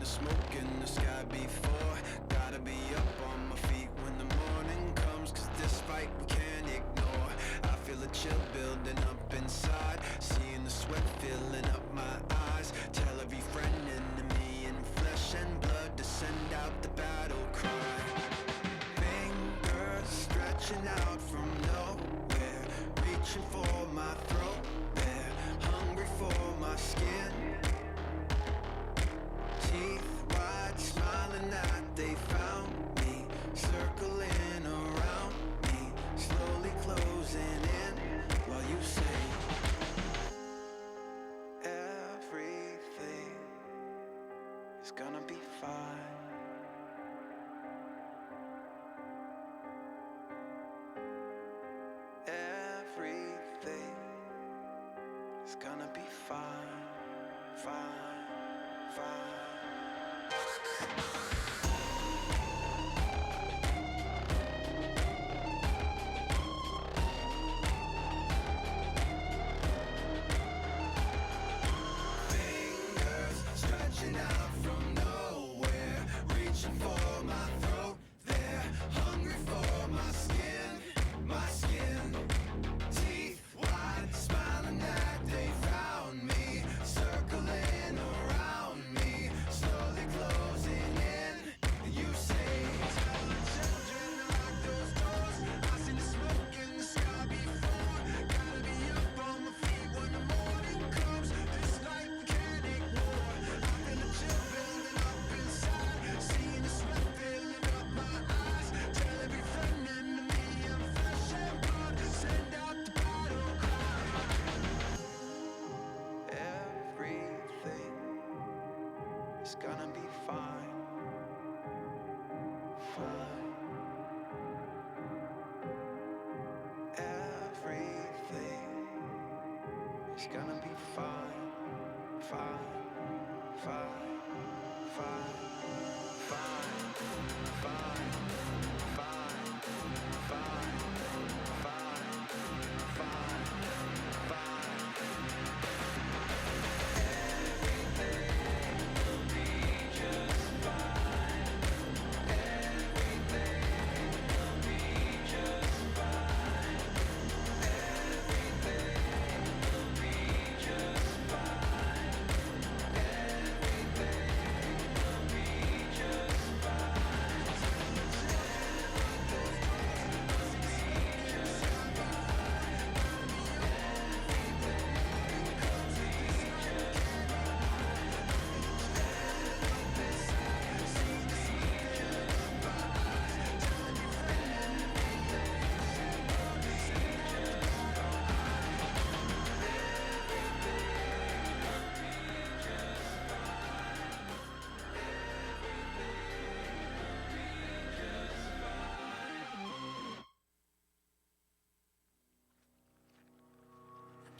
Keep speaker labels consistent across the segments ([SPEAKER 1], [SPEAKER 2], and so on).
[SPEAKER 1] smoke in the sky before. Gotta be up on my feet when the morning comes, cause this fight we can't ignore. I feel a chill building up inside, seeing the sweat filling up my eyes. Tell every friend, enemy, and flesh and blood to send out the battle cry. Fingers stretching out from nowhere, reaching for my throat. They're hungry for my skin. Teeth wide, smiling that they found me, circling around me, slowly closing in while you say everything is gonna be fine. Everything is gonna be fine, fine, fine. Fingers stretching out from nowhere, reaching for my throat. They're hungry for my skin, my skin. Teeth wide, smiling that they found me, circling around me, slowly closing in. You say, tell the children to lock those doors. I seen the smoke in the sky before. Gotta be up on my feet when the morning comes. This light we can't ignore. I feel a chill building up inside, seeing the sweat filling up my eyes. Tell every friend, enemy, and flesh and blood, send out the battle cry. Everything is gonna be fine, fine. Everything is gonna be fine, fine, fine, fine, fine, fine, fine, fine, fine, fine, fine.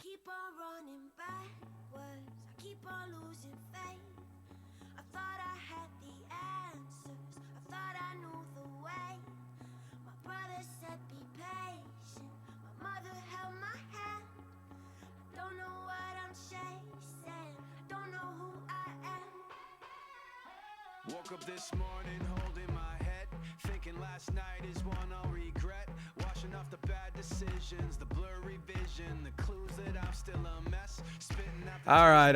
[SPEAKER 2] Keep on running backwards, I keep on losing faith. I thought I had the answers, I thought I knew the way. My brother said be patient, my mother held my hand. I don't know what I'm chasing, I don't know who I am.
[SPEAKER 1] Woke up this morning holding my head, thinking last night is one I'll regret. Washing off the bad decisions, the blurry vision, the clues that I'm still a mess. Spitting out the
[SPEAKER 3] All right.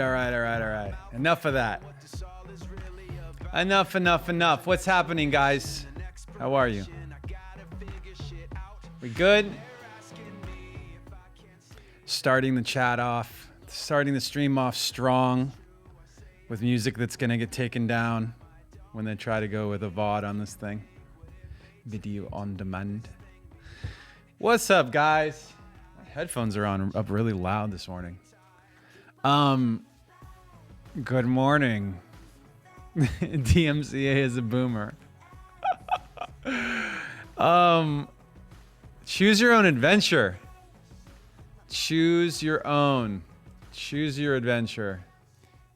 [SPEAKER 3] Enough of that.
[SPEAKER 1] what this all is really about.
[SPEAKER 3] Enough. What's happening, guys? How are you?
[SPEAKER 1] I gotta figure shit out.
[SPEAKER 3] We good?
[SPEAKER 1] Asking me if I can't see.
[SPEAKER 3] Starting the chat off, starting the stream off strong with music that's gonna get taken down when they try to go with a VOD on this thing. Video on demand. What's up, guys? My headphones are on up really loud this morning. Good morning. DMCA is a boomer. Choose your own adventure. Choose your own. Choose your adventure.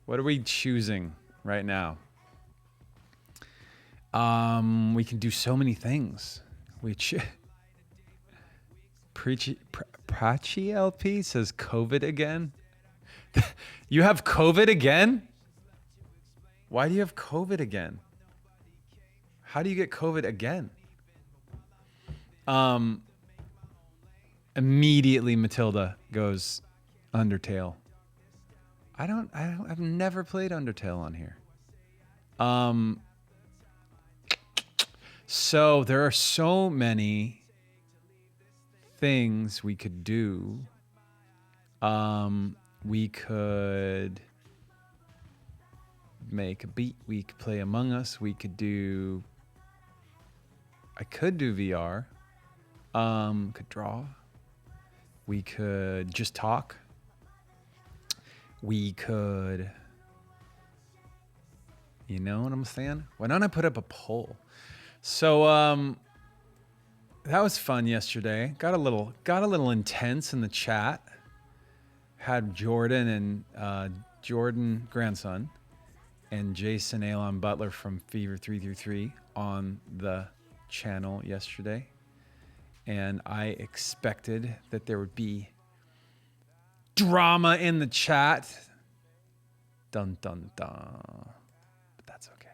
[SPEAKER 3] What are we choosing right now? We can do so many things. Prachi LP says COVID again. You have COVID again? Why do you have COVID again? How do you get COVID again? Immediately Matilda goes Undertale. I've never played Undertale on here. So there are so many things we could do. We could make a beat. We could play Among Us. I could do VR. Could draw. We could just talk. We could, you know what I'm saying? Why don't I put up a poll? So that was fun yesterday. Got a little intense in the chat. Had Jordan and Jordan grandson and Jason Alon Butler from Fever 333 on the channel yesterday. And I expected that there would be drama in the chat. Dun, dun, dun. But that's okay.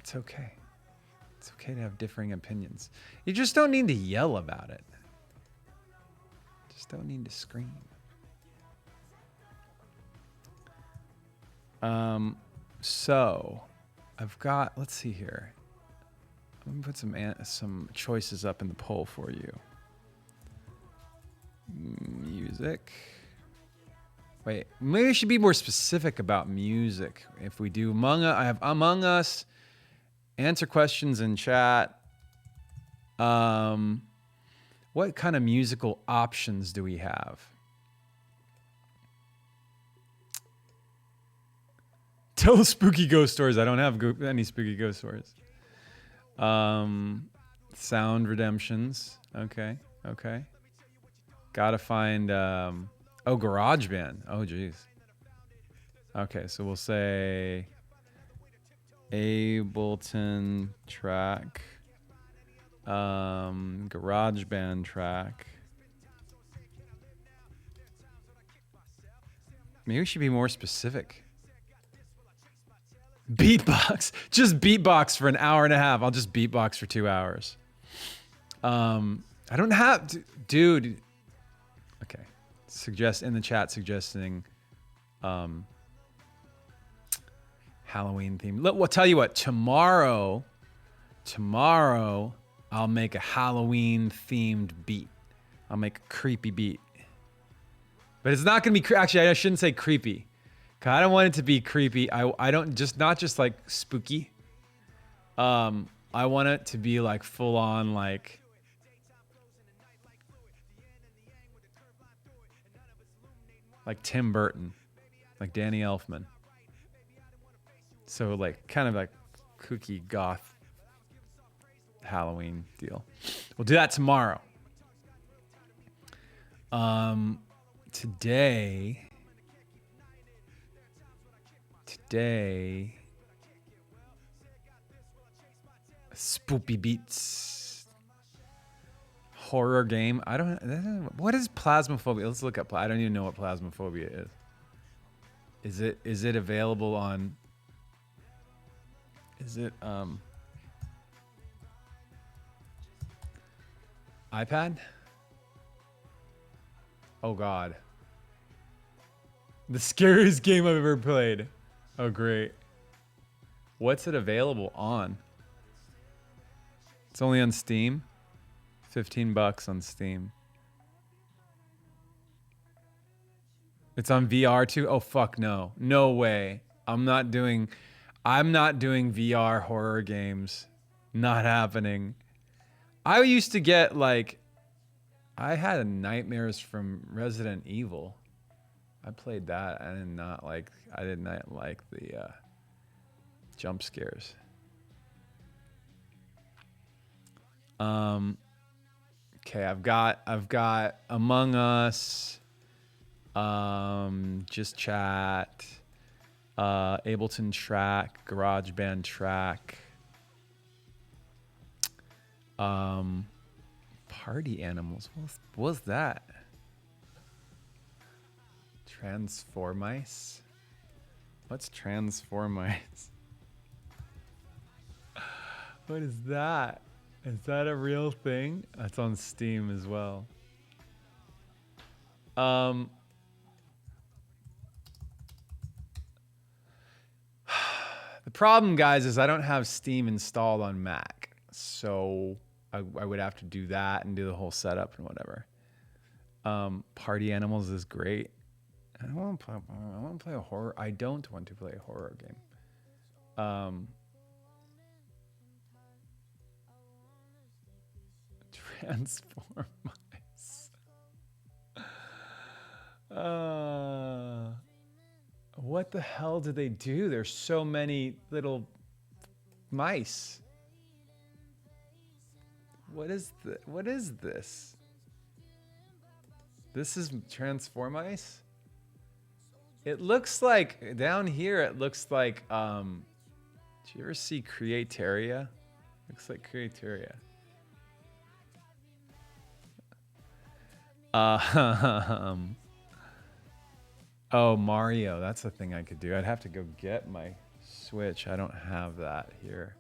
[SPEAKER 3] It's okay. It's okay to have differing opinions. You just don't need to yell about it. Just don't need to scream. So I've got, let's see here. I'm gonna put some choices up in the poll for you. Music. Wait, maybe I should be more specific about music. If we do I have Among Us, answer questions in chat. What kind of musical options do we have? Tell spooky ghost stories. I don't have any spooky ghost stories. Sound redemptions. Okay. Gotta find, GarageBand. Oh, geez. Okay, so we'll say Ableton track, GarageBand track. Maybe we should be more specific. Beatbox. Just beatbox for an hour and a half. I'll just beatbox for 2 hours. I don't have... Dude. Okay. Suggest in the chat suggesting Halloween theme. Look, well, tell you what. Tomorrow, I'll make a Halloween themed beat. I'll make a creepy beat. But it's not going to be... Actually, I shouldn't say creepy. I don't want it to be creepy. I don't just not just like spooky. I want it to be like full on like Tim Burton, like Danny Elfman. So like kind of like kooky goth Halloween deal. We'll do that tomorrow. Today, spoopy beats, horror game. What is plasmophobia? Let's look up. I don't even know what plasmophobia is. Is it available on? Is it iPad? Oh God. The scariest game I've ever played. Oh, great. What's it available on? It's only on Steam. $15 on Steam. It's on VR too? Oh, fuck no. No way. I'm not doing VR horror games. Not happening. I used to get like... I had nightmares from Resident Evil. I played that. I did not like the jump scares. Okay, I've got Among Us, Just Chat, Ableton track, GarageBand track, Party Animals. What was that? Transformice? What's transformice? What is that? Is that a real thing? That's on Steam as well. The problem, guys, is I don't have Steam installed on Mac. So I would have to do that and do the whole setup and whatever. Party Animals is great. I want to play a horror. I don't want to play a horror game. Transformice. What the hell do they do? There's so many little mice. What is this? This is Transformice? It looks like, down here, it looks like, did you ever see Createria? Looks like Createria. Oh, Mario. That's the thing I could do. I'd have to go get my Switch. I don't have that here.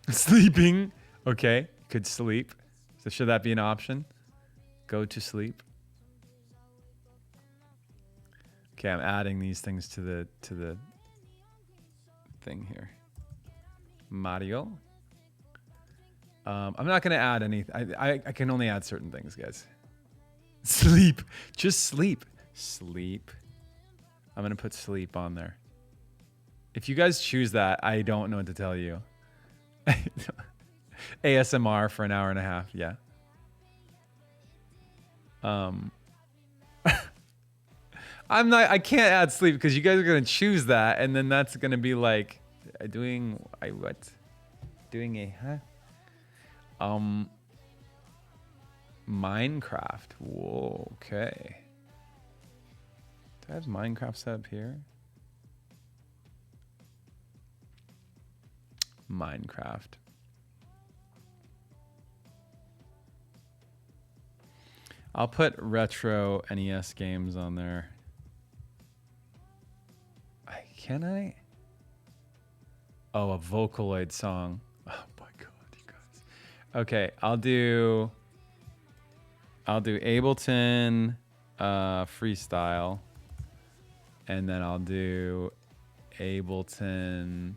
[SPEAKER 3] Sleeping. Okay. Could sleep. So should that be an option? Go to sleep. Okay, I'm adding these things to the thing here. Mario. I'm not gonna add anything. I can only add certain things, guys. Sleep. Just sleep. Sleep. I'm gonna put sleep on there. If you guys choose that, I don't know what to tell you. ASMR for an hour and a half. Yeah. I can't add sleep because you guys are gonna choose that, and then that's gonna be like doing a Minecraft. Whoa, okay. Do I have Minecraft set up here? Minecraft. I'll put retro NES games on there. Can I? Oh, a Vocaloid song. Oh my god, you guys. Okay, I'll do Ableton freestyle, and then I'll do Ableton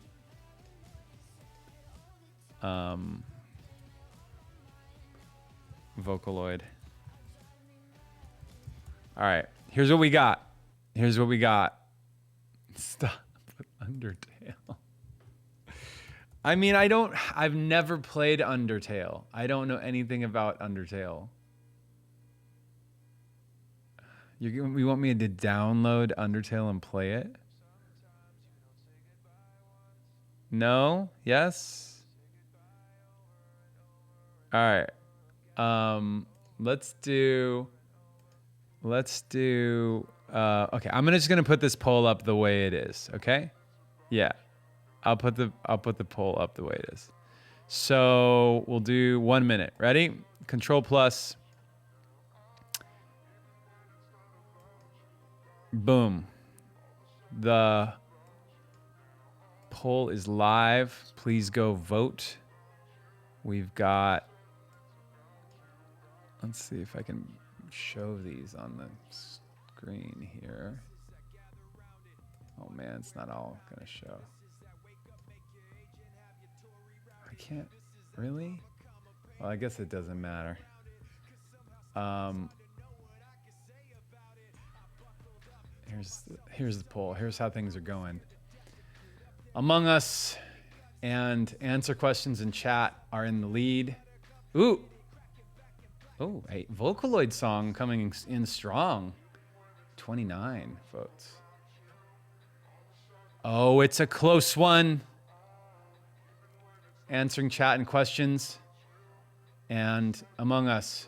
[SPEAKER 3] Vocaloid. All right, here's what we got. Stop with Undertale. I mean, I've never played Undertale. I don't know anything about Undertale. You want me to download Undertale and play it? No? Yes? All right. Let's do okay, I'm just gonna put this poll up the way it is, okay? Yeah. I'll put the poll up the way it is. So we'll do 1 minute. Ready? Control plus. Boom. The poll is live. Please go vote. We've got, let's see if I can show these on the screen here. Oh man, it's not all gonna show. I can't really? Well, I guess it doesn't matter. Here's the poll. Here's how things are going. Among Us and Answer Questions in Chat are in the lead. Ooh. Oh, a Vocaloid song coming in strong. 29 votes. Oh, it's a close one. Answering chat and questions. And Among Us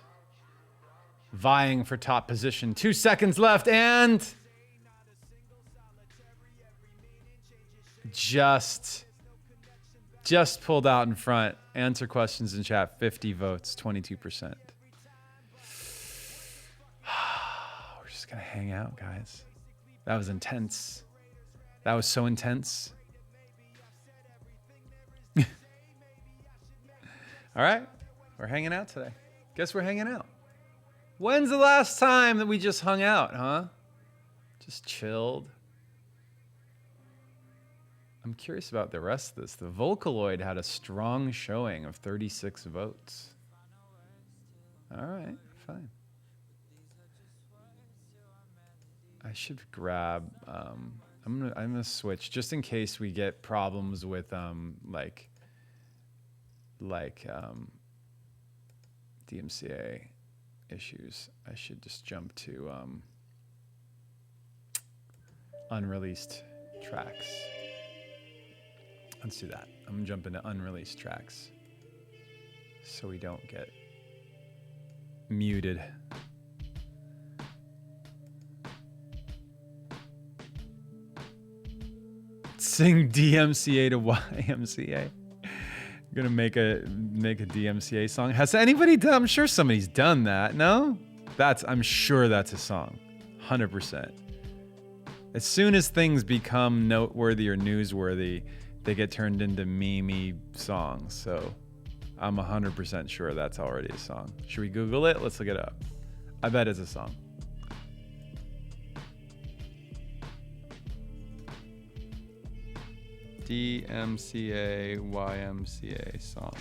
[SPEAKER 3] vying for top position. 2 seconds left and just pulled out in front. Answer questions in chat, 50 votes, 22%. gonna hang out, guys. That was intense. That was so intense. All right, we're hanging out today. Guess we're hanging out. When's the last time that we just hung out, huh? Just chilled. I'm curious about the rest of this. The Vocaloid had a strong showing of 36 votes. All right, fine. I should grab. I'm gonna switch just in case we get problems with like DMCA issues. I should just jump to unreleased tracks. Let's do that. I'm gonna jump into unreleased tracks so we don't get muted. Sing DMCA to YMCA. I'm gonna make a DMCA song. Has anybody done? I'm sure somebody's done that. No, I'm sure that's a song, 100%. As soon as things become noteworthy or newsworthy, they get turned into meme songs. So I'm 100% sure that's already a song. Should we Google it? Let's look it up. I bet it's a song. DMCA YMCA song.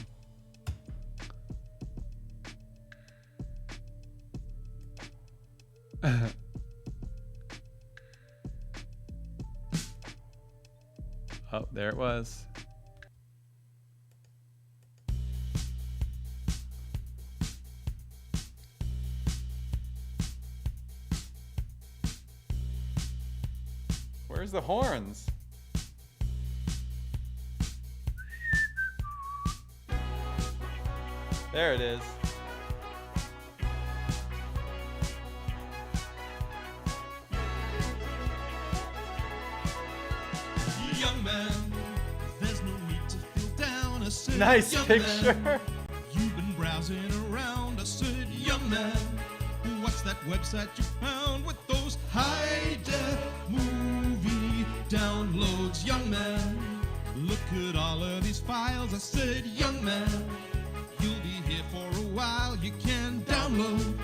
[SPEAKER 3] Oh, there it was. Where's the horns? There it is.
[SPEAKER 1] Young man, there's no need to feel down. I said,
[SPEAKER 3] Nice
[SPEAKER 1] young
[SPEAKER 3] picture.
[SPEAKER 1] Man, you've been browsing around. I said, young man, what's that website you found with those high-def movie downloads? Young man, look at all of these files. I said, young man, you'll be here for a while. You can download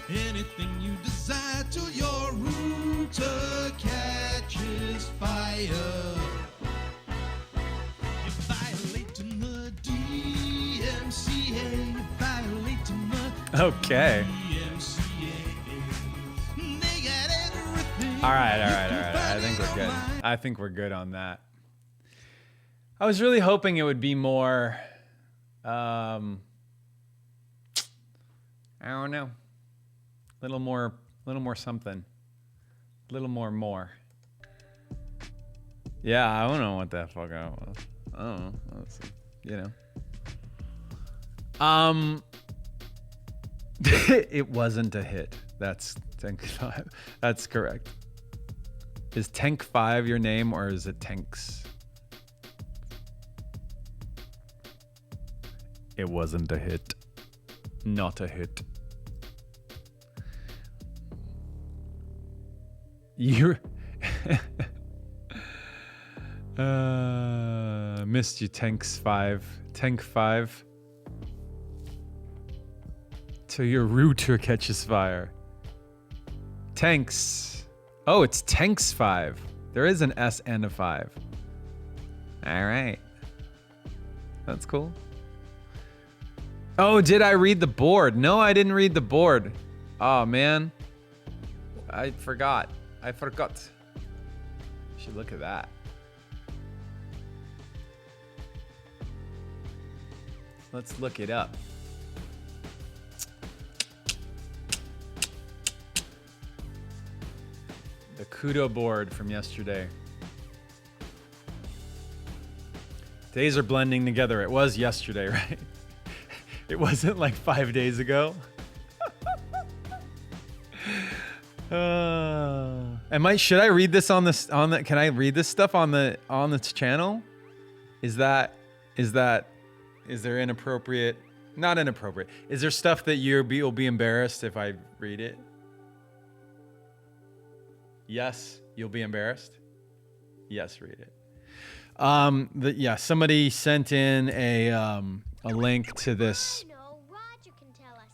[SPEAKER 1] anything you desire till your router catches fire. You're violating the DMCA. You're violating the
[SPEAKER 3] Okay.
[SPEAKER 1] DMCA. They got everything.
[SPEAKER 3] All right. I think we're good. I think we're good on that. I was really hoping it would be more, I don't know, a little more something, a little more. Yeah, I don't know what that fuck I was. I don't know. That's, it wasn't a hit. That's Tank 5. That's correct. Is Tank 5 your name or is it Tanks? It wasn't a hit. Not a hit. You missed you, Tanks 5. Tank 5. Till your router catches fire. Tanks. Oh, it's Tanks 5. There is an S and a 5. All right. That's cool. Oh, did I read the board? No, I didn't read the board. Oh, man. I forgot. Should look at that. Let's look it up. The Kudo board from yesterday. Days are blending together. It was yesterday, right? It wasn't like 5 days ago. Should I read this can I read this stuff on the channel? Is there inappropriate? Not inappropriate. Is there stuff that you'll be embarrassed if I read it? Yes, you'll be embarrassed. Yes, read it. Somebody sent in a link to this.
[SPEAKER 4] I know, Roger can tell us.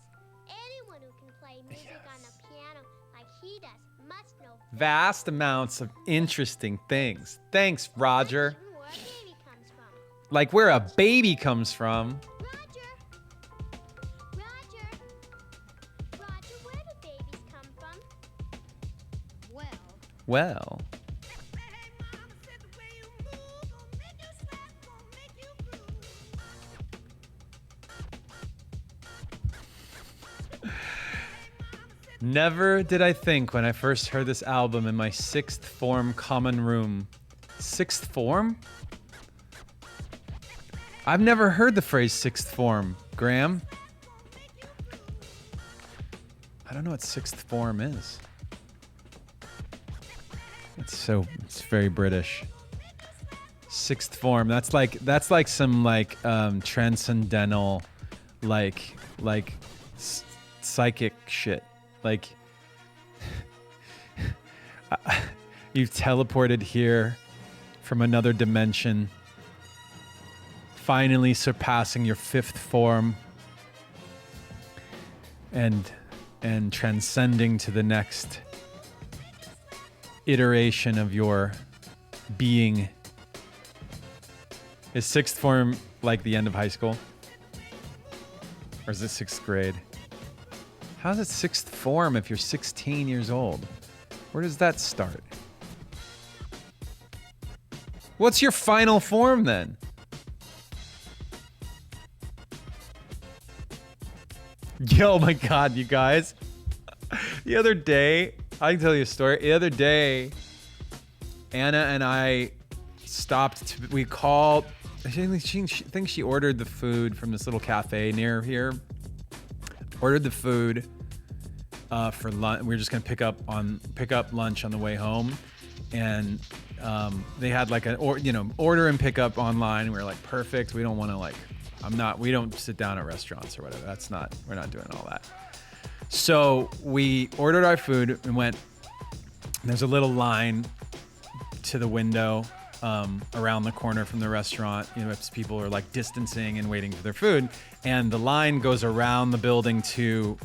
[SPEAKER 4] Anyone who can play music on the piano like he does must know
[SPEAKER 3] Vast amounts of interesting things. Thanks, Roger.
[SPEAKER 4] even where a baby comes from.
[SPEAKER 3] Like where a baby comes from.
[SPEAKER 4] Roger, where do babies come from? Well,
[SPEAKER 3] Well, never did I think when I first heard this album in my sixth form common room. Sixth form? I've never heard the phrase sixth form, Graham. I don't know what sixth form is. It's very British. Sixth form. That's like some transcendental, psychic shit. Like you've teleported here from another dimension, finally surpassing your fifth form and transcending to the next iteration of your being. Is sixth form like the end of high school? Or is it sixth grade? How's it sixth form if you're 16 years old? Where does that start? What's your final form then? Yo, my God, you guys. The other day, I can tell you a story. The other day, Anna and I stopped. We called. I think she ordered the food from this little cafe near here. Ordered the food for lunch. We were just gonna pick up lunch on the way home, and they had like order and pick up online. And we were like, perfect. We don't want to we don't sit down at restaurants or whatever. We're not doing all that. So we ordered our food and went. There's a little line to the window around the corner from the restaurant. People are like distancing and waiting for their food, and the line goes around the building to.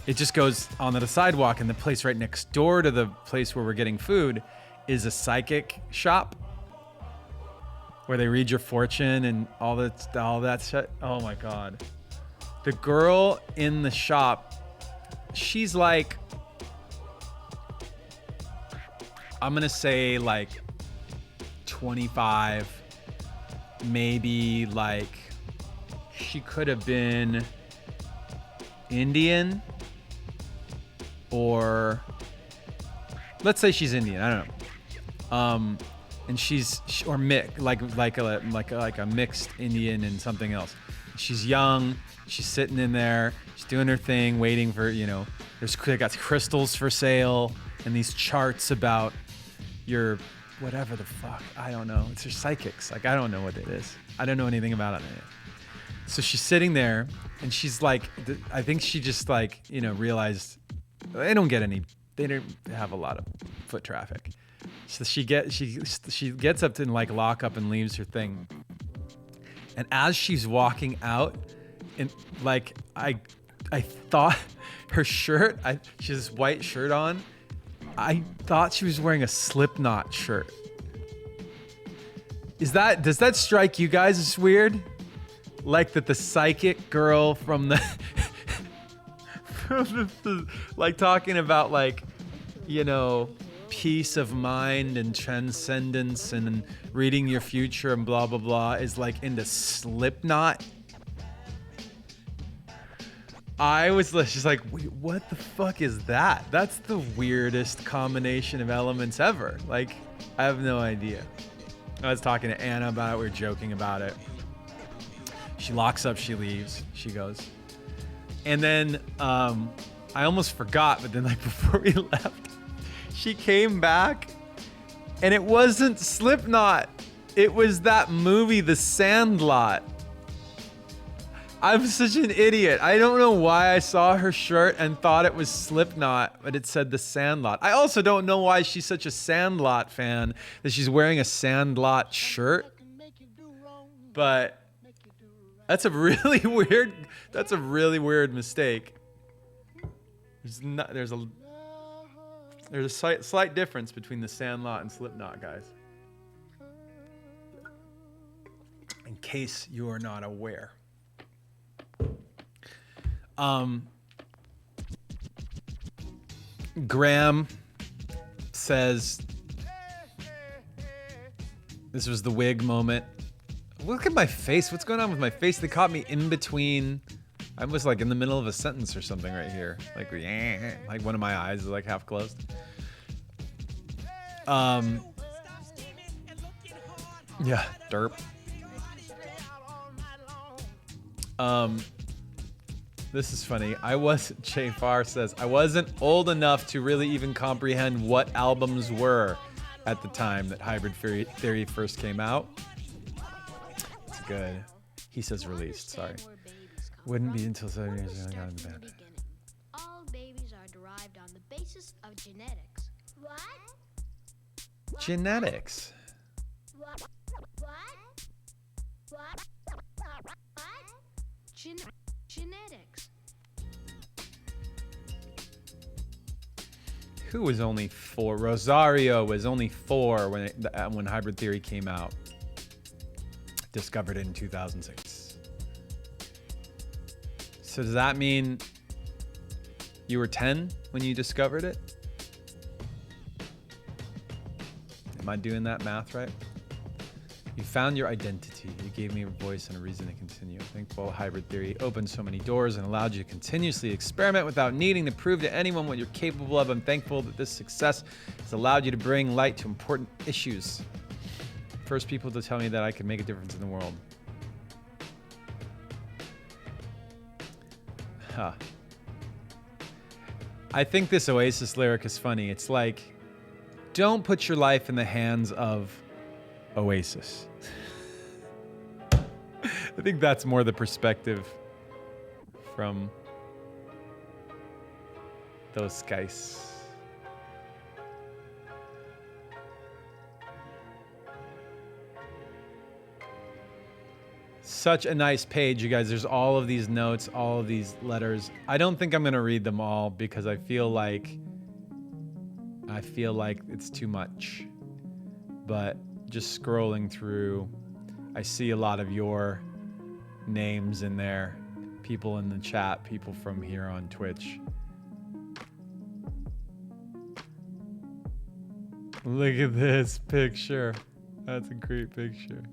[SPEAKER 3] It just goes on the sidewalk, and the place right next door to the place where we're getting food is a psychic shop where they read your fortune and all that shit. Oh my God. The girl in the shop, she's like, I'm going to say like 25, maybe like she could have been Indian, or let's say she's Indian. I don't know. And she's like a mixed Indian and something else. She's young. She's sitting in there. She's doing her thing, waiting for they got crystals for sale and these charts about your whatever the fuck. I don't know. It's your psychics. Like I don't know what it is. I don't know anything about it. So she's sitting there, and she's like, I think she just realized they don't have a lot of foot traffic. So she gets up to lock up and leaves her thing. And as she's walking out, and I thought her shirt, she has this white shirt on. I thought she was wearing a Slipknot shirt. Does that strike you guys as weird? Like that the psychic girl from the talking about peace of mind and transcendence and reading your future and blah blah blah is into Slipknot. I was just like, wait, what the fuck is that? That's the weirdest combination of elements ever. I have no idea. I was talking to Anna about it. We were joking about it. She locks up, she leaves, she goes. And then I almost forgot, but then before we left, she came back and it wasn't Slipknot. It was that movie, The Sandlot. I'm such an idiot. I don't know why I saw her shirt and thought it was Slipknot, but it said The Sandlot. I also don't know why she's such a Sandlot fan, that she's wearing a Sandlot shirt. But that's a really weird mistake. There's a slight difference between The Sandlot and Slipknot, guys. In case you are not aware. Graham says this was the wig moment. Look at my face. What's going on with my face? They caught me in between. I was like in the middle of a sentence or something right here. Like one of my eyes is like half closed. Yeah, derp. This is funny. Chafar says, I wasn't old enough to really even comprehend what albums were at the time that Hybrid Theory first came out. It's good. He says released, sorry. Wouldn't be until 7 years ago I got in the band.
[SPEAKER 4] All babies are derived on the basis of genetics. What?
[SPEAKER 3] Genetics.
[SPEAKER 4] What? Genetics.
[SPEAKER 3] Who was only 4? Rosario was only 4 when Hybrid Theory came out. Discovered it in 2006. So does that mean you were 10 when you discovered it? Am I doing that math right? You found your identity. You gave me a voice and a reason to continue. Thankful Hybrid Theory opened so many doors and allowed you to continuously experiment without needing to prove to anyone what you're capable of. I'm thankful that this success has allowed you to bring light to important issues. First people to tell me that I could make a difference in the world. Huh. I think this Oasis lyric is funny. It's like, don't put your life in the hands of Oasis. I think that's more the perspective from those guys. Such a nice page, you guys. There's all of these notes, all of these letters. I don't think I'm gonna read them all because I feel like it's too much. But just scrolling through, I see a lot of your names in there. People in the chat, people from here on Twitch. Look at this picture. That's a great picture.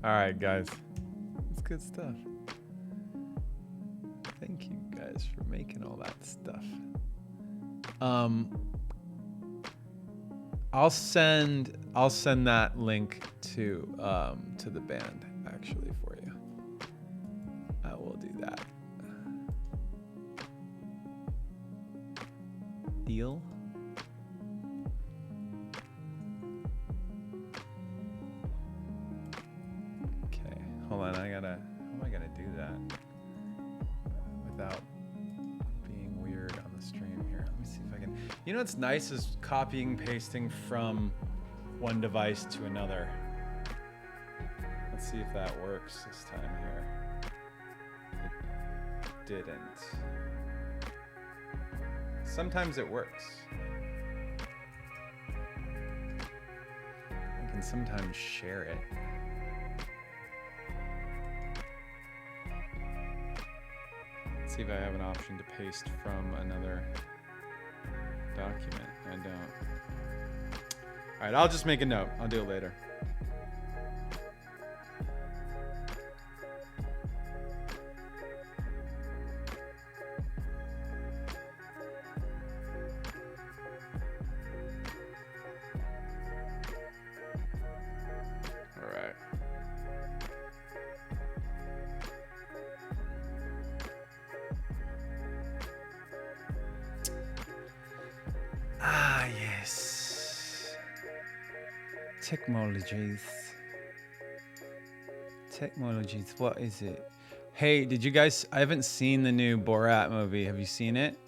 [SPEAKER 3] All right, guys. It's good stuff. Thank you guys for making all that stuff. I'll send that link to the band actually for you. I will do that. Deal. Hold on, how am I gonna do that without being weird on the stream here? Let me see if I can. You know what's nice is copying, pasting from one device to another. Let's see if that works this time here. It didn't. Sometimes it works. I can sometimes share it. See if I have an option to paste from another document. I don't. All right, I'll just make a note. I'll do it later. Technologies. What is it? Hey, did you guys... I haven't seen the new Borat movie. Have you seen it?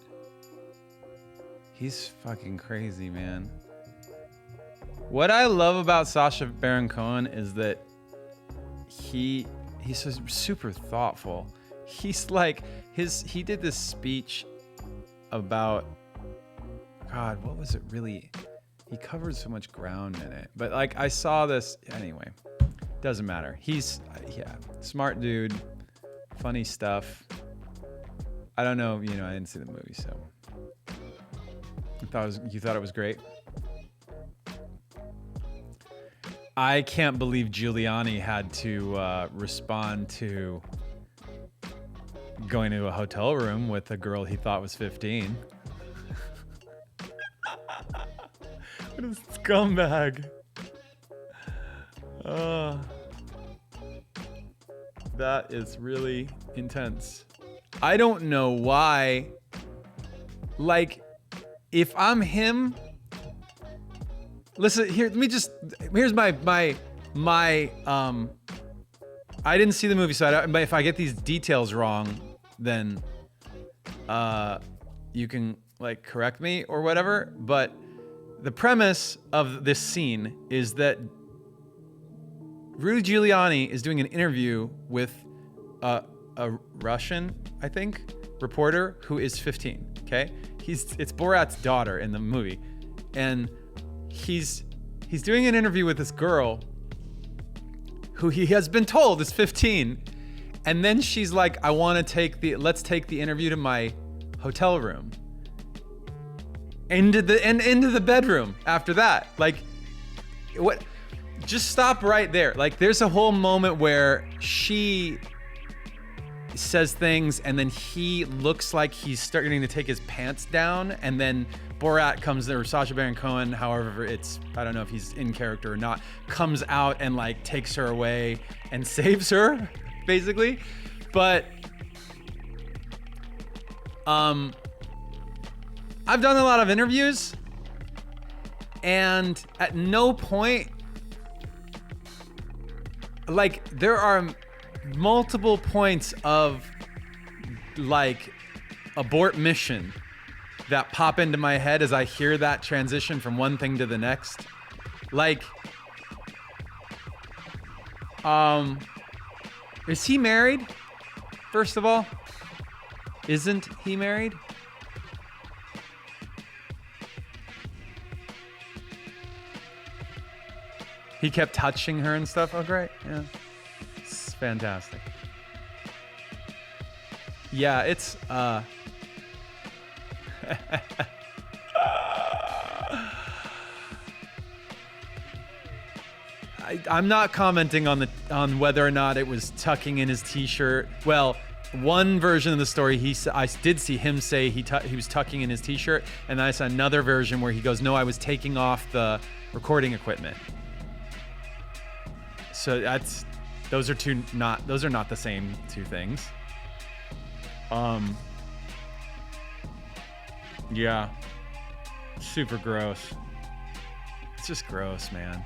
[SPEAKER 3] He's fucking crazy, man. What I love about Sacha Baron Cohen is that he's so super thoughtful. He's like... He did this speech about... God, what was it really... He covered so much ground in it. But like, I saw this... Anyway, doesn't matter. He's... Yeah, smart dude. Funny stuff. I don't know, you know, I didn't see the movie, so... You thought it was great? I can't believe Giuliani had to respond to going to a hotel room with a girl he thought was 15. What a scumbag. That is really intense. I don't know why. Like, if I'm him, listen here. Here's my. I didn't see the movie, so but if I get these details wrong, then you can like correct me or whatever. But the premise of this scene is that Rudy Giuliani is doing an interview with a Russian, I think, reporter who is 15. Okay, it's Borat's daughter in the movie, and he's doing an interview with this girl who he has been told is 15, and then she's like, "I want to let's take the interview to my hotel room." Into the bedroom after that. Like, what? Just stop right there. Like, there's a whole moment where she says things and then he looks like he's starting to take his pants down, and then Borat comes there, or Sacha Baron Cohen, however I don't know if he's in character or not, comes out and like takes her away and saves her, basically. But I've done a lot of interviews, and at no point, like, there are multiple points of like abort mission that pop into my head as I hear that transition from one thing to the next. Like, is he married? First of all, isn't he married? He kept touching her and stuff. Oh, great. Yeah. It's fantastic. Yeah, it's I'm not commenting on whether or not it was tucking in his t-shirt. Well, one version of the story, I did see him say he was tucking in his t-shirt, and then I saw another version where he goes, "No, I was taking off the recording equipment." So those are not the same two things. Yeah, super gross. It's just gross, man.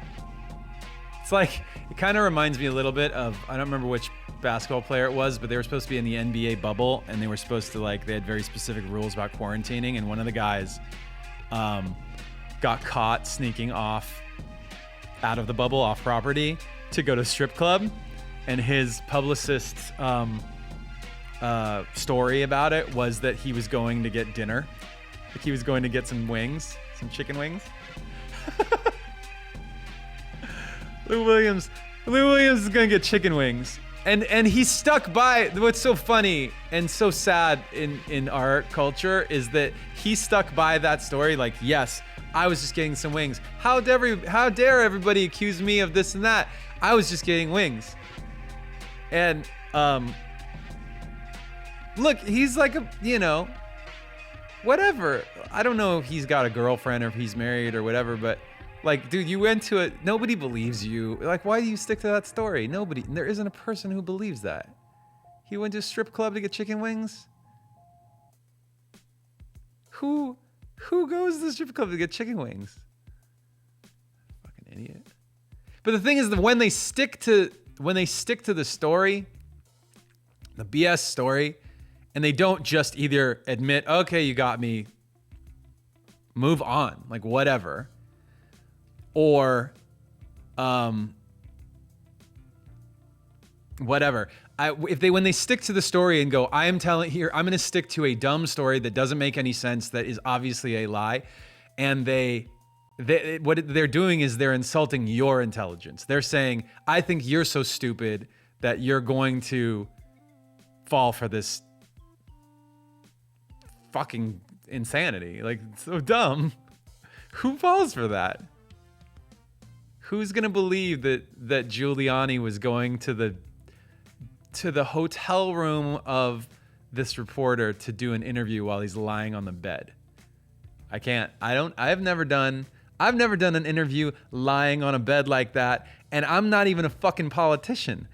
[SPEAKER 3] It's like, it kind of reminds me a little bit of, I don't remember which basketball player it was, but they were supposed to be in the NBA bubble, and they were supposed to, like, they had very specific rules about quarantining, and one of the guys got caught sneaking out of the bubble, off property, to go to a strip club, and his publicist's story about it was that he was going to get dinner. Like, he was going to get some wings, some chicken wings. Lou Williams is gonna get chicken wings, and he stuck by. What's so funny and so sad in our culture is that he stuck by that story. Like, yes, I was just getting some wings. How dare everybody accuse me of this and that? I was just getting wings. And look, he's like whatever. I don't know if he's got a girlfriend or if he's married or whatever, but like, dude, you went to it. Nobody believes you. Like, why do you stick to that story? There isn't a person who believes that. He went to a strip club to get chicken wings? Who goes to the strip club to get chicken wings? Fucking idiot. But the thing is that when they stick to the story, the BS story, and they don't just either admit, okay, you got me, move on, like whatever, or whatever. When they stick to the story and go, I'm going to stick to a dumb story that doesn't make any sense, that is obviously a lie, and what they're doing is they're insulting your intelligence. They're saying, I think you're so stupid that you're going to fall for this fucking insanity. Like, it's so dumb. Who falls for that? Who's going to believe that Giuliani was going to the hotel room of this reporter to do an interview while he's lying on the bed? I've never done an interview lying on a bed like that, and I'm not even a fucking politician.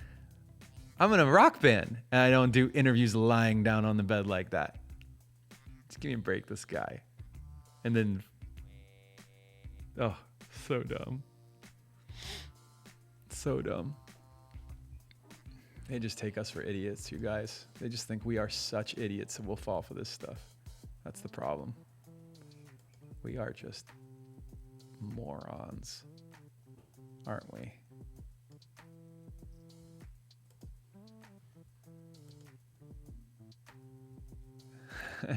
[SPEAKER 3] I'm in a rock band, and I don't do interviews lying down on the bed like that. Just give me a break, this guy. And then, oh, so dumb. So dumb. They just take us for idiots, you guys. They just think we are such idiots and we'll fall for this stuff. That's the problem. We are just morons, aren't we?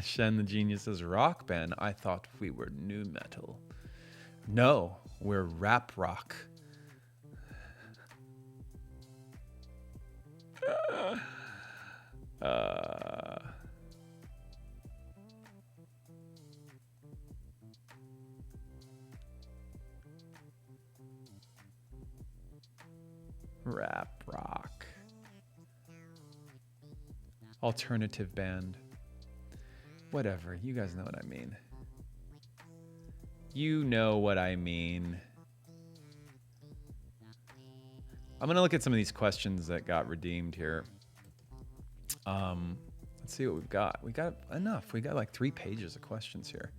[SPEAKER 3] Shen the Genius says, rock band? I thought we were new metal. No, we're rap rock. Rap rock. Alternative band. Whatever, you guys know what I mean. You know what I mean. I'm gonna look at some of these questions that got redeemed here. Let's see what we've got. We got enough. We got like 3 pages of questions here.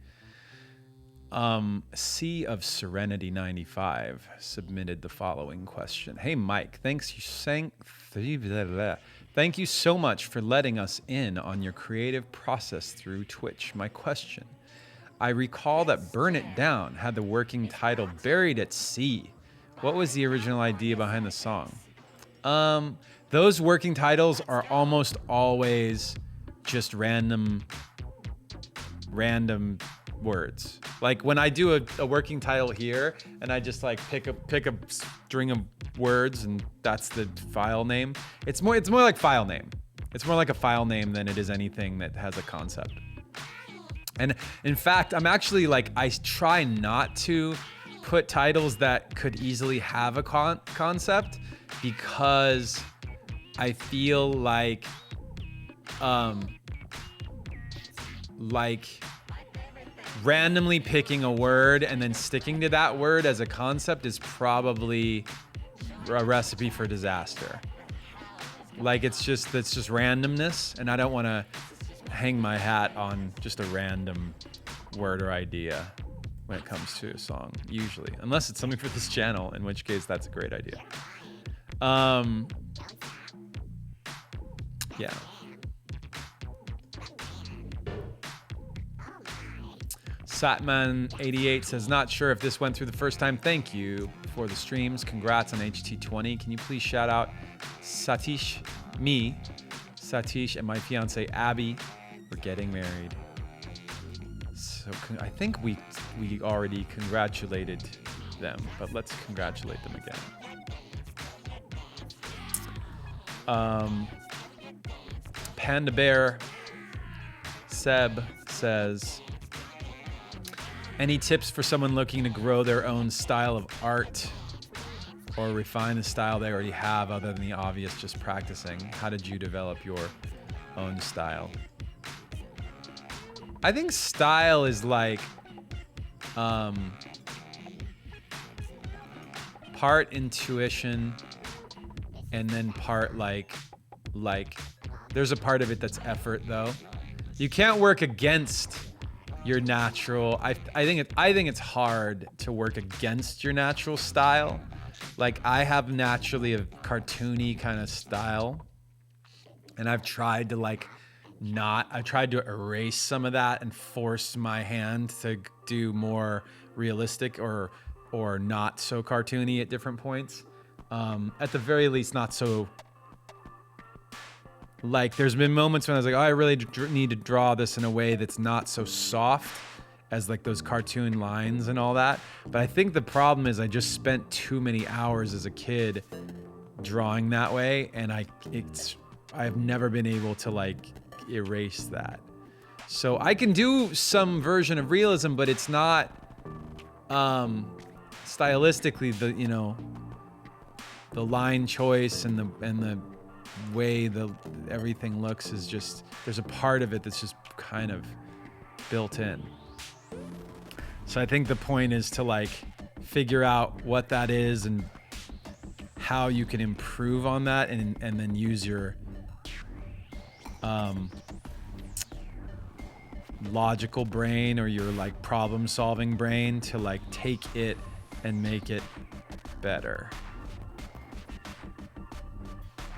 [SPEAKER 3] Sea of Serenity 95 submitted the following question. Hey Mike, thank you so much for letting us in on your creative process through Twitch. My question: I recall that Burn It Down had the working title Buried at Sea. What was the original idea behind the song? Those working titles are almost always just random words. Like when I do a working title here and I just like pick a string of words and that's the file name. It's more like file name. It's more like a file name than it is anything that has a concept. And in fact, I'm actually like, I try not to put titles that could easily have a concept because I feel like randomly picking a word and then sticking to that word as a concept is probably a recipe for disaster. Like it's just randomness, and I don't want to hang my hat on just a random word or idea when it comes to a song, usually, unless it's something for this channel, in which case that's a great idea. Yeah. Satman88 says, not sure if this went through the first time. Thank you for the streams. Congrats on HT20. Can you please shout out Satish, and my fiance Abby. We're getting married. So I think we already congratulated them, but let's congratulate them again. Panda Bear Seb says, any tips for someone looking to grow their own style of art or refine the style they already have other than the obvious just practicing? How did you develop your own style? I think style is like part intuition and then part like there's a part of it that's effort though. You can't work against your natural. I think it's hard to work against your natural style, Like I have naturally a cartoony kind of style, and I've tried to I tried to erase some of that and force my hand to do more realistic or not so cartoony at different points. At the very least, not so. Like there's been moments when I was like, oh, I really need to draw this in a way that's not so soft as like those cartoon lines and all that. But I think the problem is I just spent too many hours as a kid drawing that way, and I've never been able to like erase that. So I can do some version of realism, but it's not stylistically the line choice and the way everything looks is just, there's a part of it that's just kind of built in. So I think the point is to like figure out what that is and how you can improve on that, and then use your logical brain or your like problem solving brain to like take it and make it better.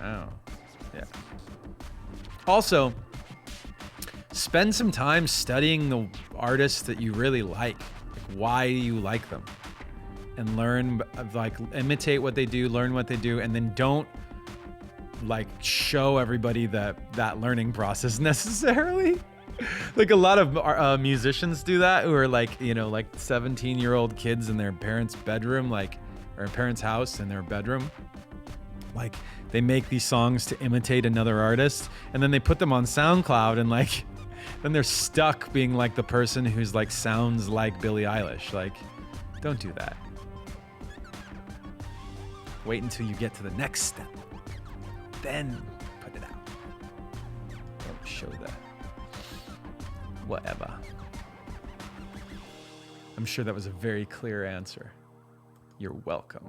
[SPEAKER 3] Oh, yeah. Also, spend some time studying the artists that you really like. Why you like them, and learn, like imitate what they do, learn what they do, and then don't like show everybody that learning process necessarily. Like a lot of musicians do that, who are like, like 17-year-old kids in their parents' bedroom, like, or parents' house in their bedroom. Like they make these songs to imitate another artist, and then they put them on SoundCloud, and like, then they're stuck being like the person who's like sounds like Billie Eilish. Like, don't do that. Wait until you get to the next step, then put it out. Don't show that. Whatever. I'm sure that was a very clear answer. You're welcome.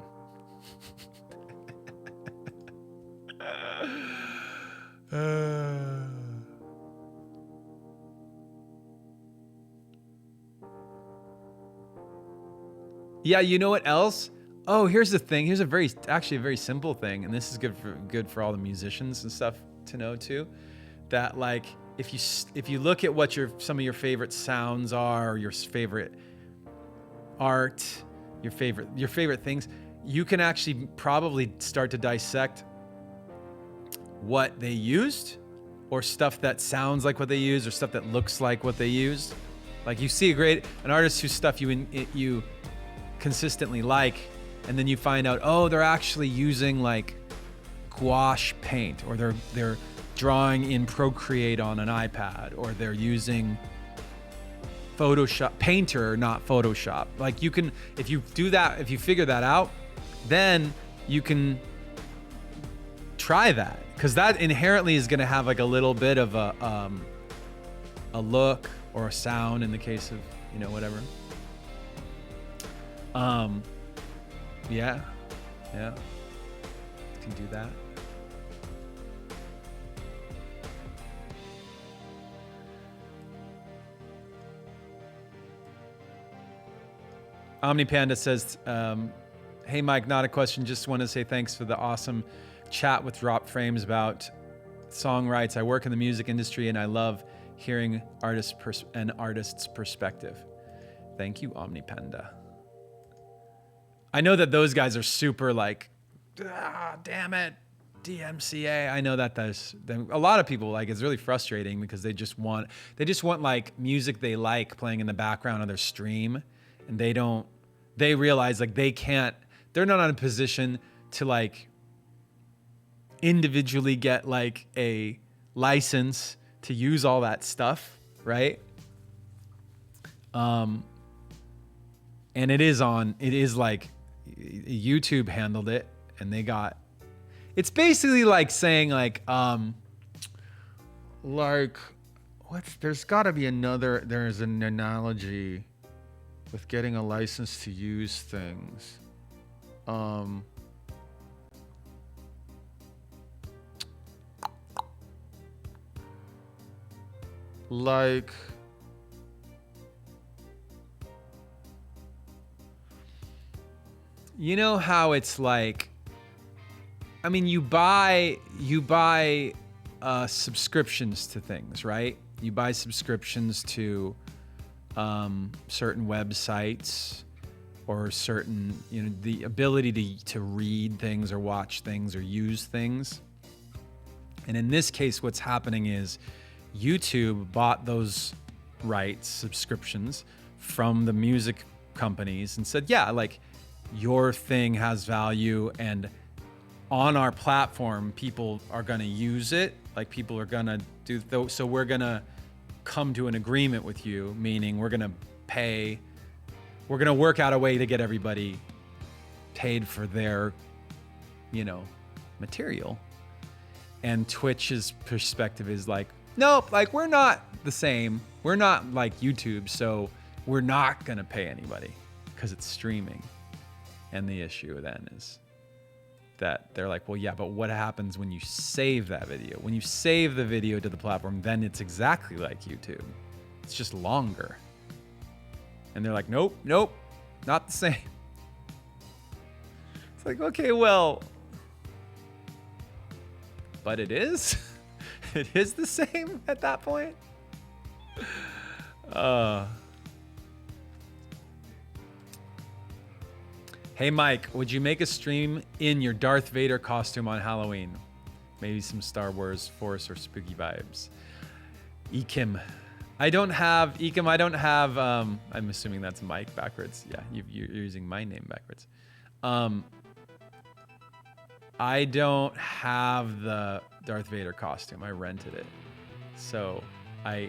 [SPEAKER 3] Yeah, you know what else? Oh, here's the thing. Here's a very simple thing, and this is good for all the musicians and stuff to know too. That like, if you look at what some of your favorite sounds are, or your favorite art, your favorite things, you can actually probably start to dissect what they used, or stuff that sounds like what they used, or stuff that looks like what they used. Like you see an artist whose stuff you consistently like, and then you find out, oh, they're actually using like gouache paint, or they're drawing in Procreate on an iPad, or they're using Photoshop Painter, not Photoshop. Like you can, if you figure that out, then you can try that, because that inherently is going to have like a little bit of a look or a sound in the case of whatever. Yeah, you can do that. OmniPanda says, hey Mike, not a question, just want to say thanks for the awesome chat with Drop Frames about songwrites. I work in the music industry and I love hearing artists' perspective. Thank you, OmniPanda. I know that those guys are super like, damn it, DMCA. I know that a lot of people, like, it's really frustrating because they just want like music they like playing in the background of their stream, and they realize like they're not in a position to like individually get like a license to use all that stuff, right? And it is like YouTube handled it, and they got, it's basically like saying like there's got to be there's an analogy with getting a license to use things. Like, You know how it's like, I mean, you buy subscriptions to things, right? You buy subscriptions to certain websites or certain, the ability to read things or watch things or use things. And in this case, what's happening is YouTube bought those rights, subscriptions from the music companies and said, yeah, like your thing has value and on our platform, people are going to use it. Like people are going to do, so we're going to come to an agreement with you, meaning we're going to work out a way to get everybody paid for their, material. And Twitch's perspective is like, nope, like we're not the same. We're not like YouTube, so we're not going to pay anybody because it's streaming. And the issue then is that they're like, well, yeah, but what happens when you save that video? When you save the video to the platform, then it's exactly like YouTube. It's just longer. And they're like, nope, not the same. It's like, okay, well, but it is. It is the same at that point. Hey, Mike, would you make a stream in your Darth Vader costume on Halloween? Maybe some Star Wars Force or spooky vibes. Ekim. I don't have, I'm assuming that's Mike backwards. Yeah, you're using my name backwards. I don't have the Darth Vader costume. I rented it. So I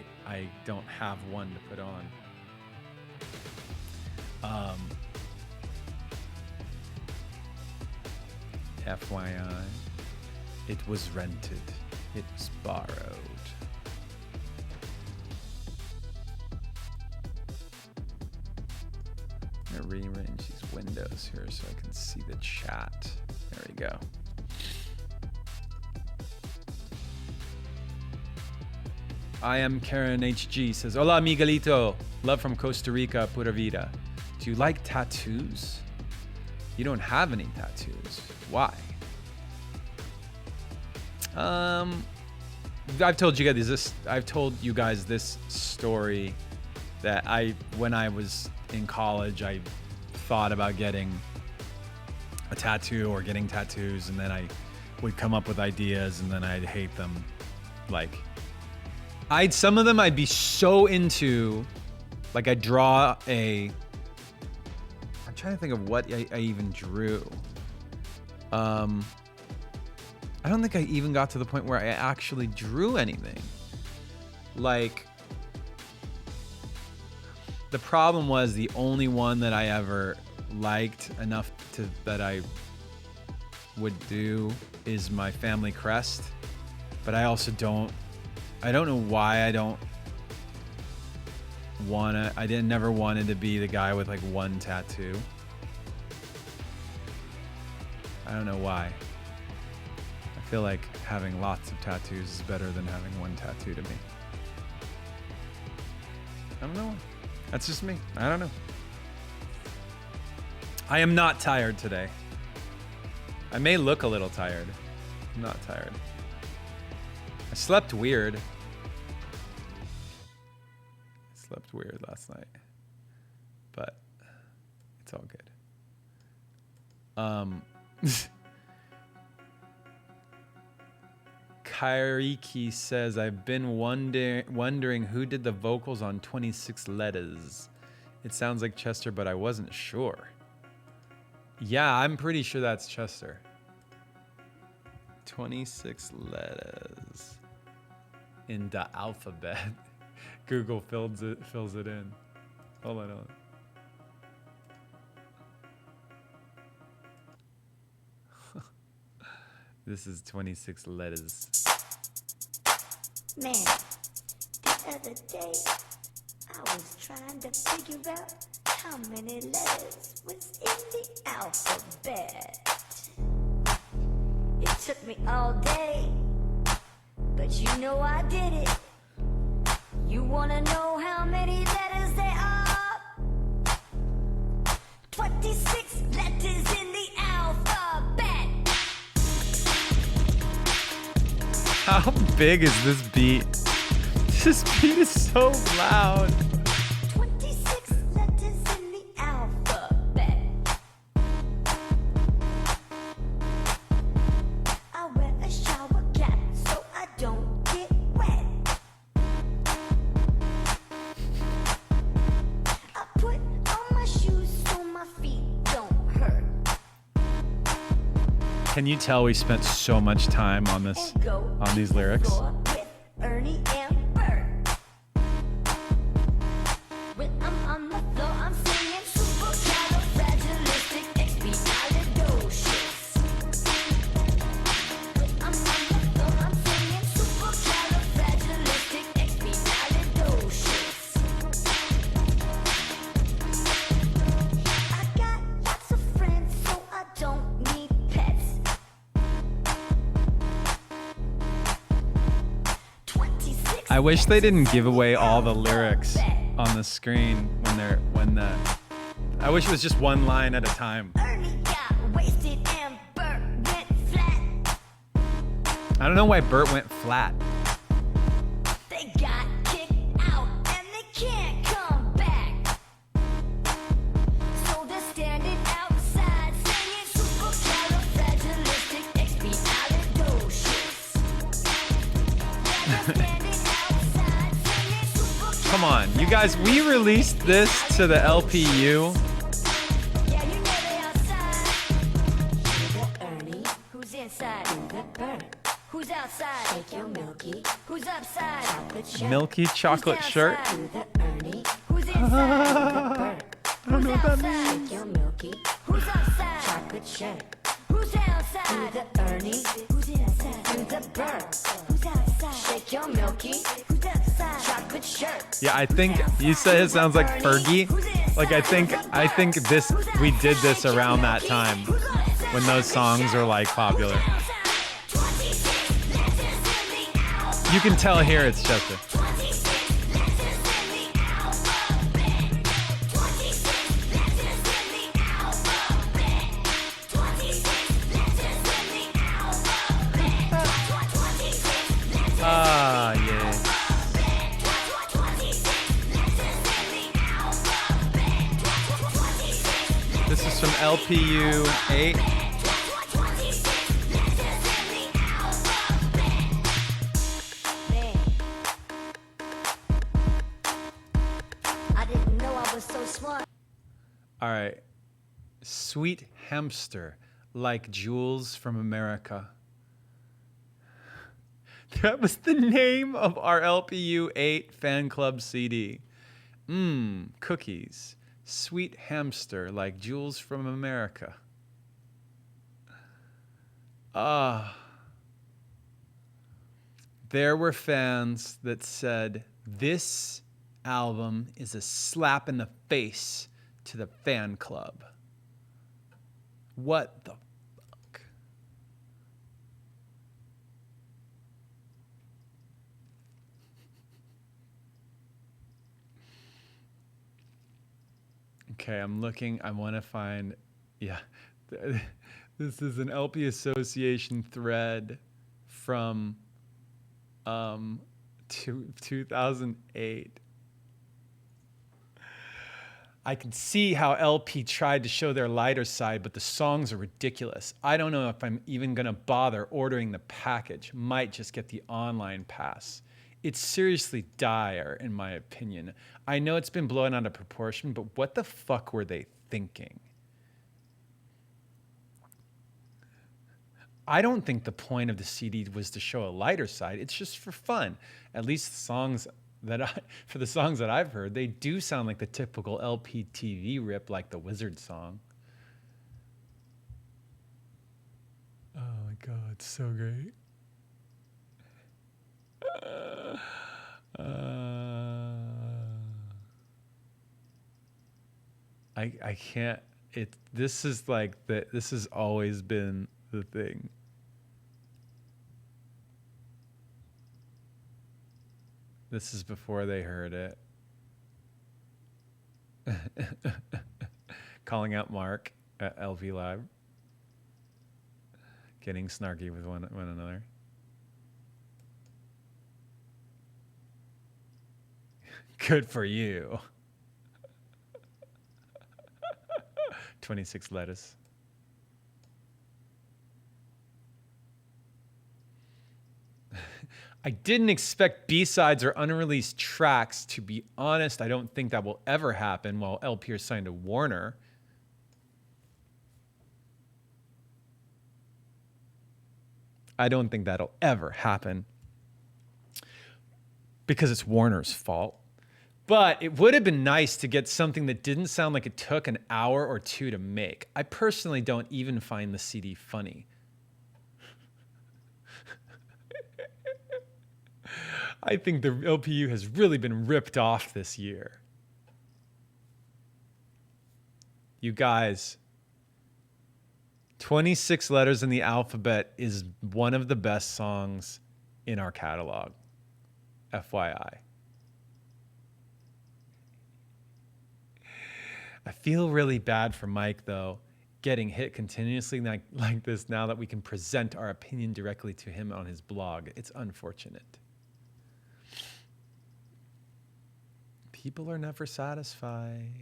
[SPEAKER 3] don't have one to put on. FYI, it was rented. It was borrowed. I'm gonna rearrange these windows here so I can see the chat. There we go. I am Karen HG says, Hola Miguelito, love from Costa Rica, pura vida. Do you like tattoos? You don't have any tattoos. Why? I've told you guys this story that when I was in college, I thought about getting a tattoo or getting tattoos, and then I would come up with ideas and then I'd hate them. Like, some of them I'd be so into, like I'm trying to think of what I even drew. I don't think I even got to the point where I actually drew anything. Like, the problem was the only one that I ever liked enough that I would do is my family crest. But I also don't know why I never wanted to be the guy with like one tattoo. I don't know why. I feel like having lots of tattoos is better than having one tattoo to me. I don't know. That's just me. I don't know. I am not tired today. I may look a little tired. I'm not tired. I slept weird. Last night. But it's all good. Kairiki says, I've been wondering who did the vocals on 26 Letters. It sounds like Chester, but I wasn't sure. Yeah, I'm pretty sure that's Chester. 26 letters in the alphabet. Google fills it in. Hold on. This is 26 letters.
[SPEAKER 2] Man, the other day, I was trying to figure out how many letters was in the alphabet. It took me all day, but you know I did it. You wanna know how many letters there are? 26 letters in
[SPEAKER 3] How big is this beat? This beat is so loud.
[SPEAKER 2] 26 letters in the alphabet. I wear a shower cap so I don't get wet. I put on my shoes so my feet don't hurt.
[SPEAKER 3] Can you tell we spent so much time on this,
[SPEAKER 2] And go
[SPEAKER 3] on these
[SPEAKER 2] to the
[SPEAKER 3] lyrics?
[SPEAKER 2] floor with Ernie and Bert. When I'm on the floor, I'm singing supercalifragilisticexpialidocious. When I'm on the floor, I'm singing supercalifragilisticexpialidocious. I got lots of friends, so I don't need pets. 26
[SPEAKER 3] I wish they didn't give away all the lyrics on the screen I wish it was just one line at a time.
[SPEAKER 2] Ernie got wasted and Bert went flat.
[SPEAKER 3] I don't know why Bert went flat.
[SPEAKER 2] They got kicked out and they can't come back. So they're standing outside singing supercalifragilisticexpialidocious. Yeah, they're standing outside singing supercalifragilisticexpialidocious.
[SPEAKER 3] Come on, you guys, we released this to the LPU.
[SPEAKER 2] Yeah, you know they outside. The Ernie, who's inside? The Bert, who's outside? Shake your Milky, who's upside? Chocolate shirt.
[SPEAKER 3] Milky chocolate
[SPEAKER 2] Who's
[SPEAKER 3] shirt.
[SPEAKER 2] outside? The Ernie, who's inside? The Bert,
[SPEAKER 3] I don't know what that
[SPEAKER 2] outside?
[SPEAKER 3] means.
[SPEAKER 2] Shake your Milky, who's outside? Chocolate shirt. Who's outside? The Ernie, who's inside? The Bert, who's outside? Shake your Milky, who's outside? Chocolate shirt.
[SPEAKER 3] Yeah, I think you said it sounds like Fergie. Like I think this we did this around that time when those songs were like popular. You can tell here it's Chester. Ah, yeah. This is from LPU 8.
[SPEAKER 2] I didn't know I was so smart.
[SPEAKER 3] All right. Sweet Hamster, like jewels from America. That was the name of our LPU 8 fan club CD. Cookies. Sweet Hamster, like jewels from America. There were fans that said, this album is a slap in the face to the fan club. What the fuck? Okay, I'm looking. I want to find, yeah. This is an LP Association thread from 2008. I can see how LP tried to show their lighter side, but the songs are ridiculous. I don't know if I'm even gonna bother ordering the package. Might just get the online pass. It's seriously dire, in my opinion. I know it's been blown out of proportion, but what the fuck were they thinking? I don't think the point of the CD was to show a lighter side. It's just for fun. At least the songs for the songs that I've heard, they do sound like the typical LP TV rip, like the Wizard song. Oh my God, so great. I can't. This has always been the thing. This is before they heard it. Calling out Mark at LV Live. Getting snarky with one another. Good for you. 26 letters. I didn't expect B-sides or unreleased tracks. To be honest, I don't think that will ever happen while LP are signed to Warner. I don't think that'll ever happen because it's Warner's fault. But it would have been nice to get something that didn't sound like it took an hour or two to make. I personally don't even find the CD funny. I think the LPU has really been ripped off this year. You guys, 26 letters in the alphabet is one of the best songs in our catalog. FYI. I feel really bad for Mike, though, getting hit continuously like this now that we can present our opinion directly to him on his blog. It's unfortunate. People are never satisfied.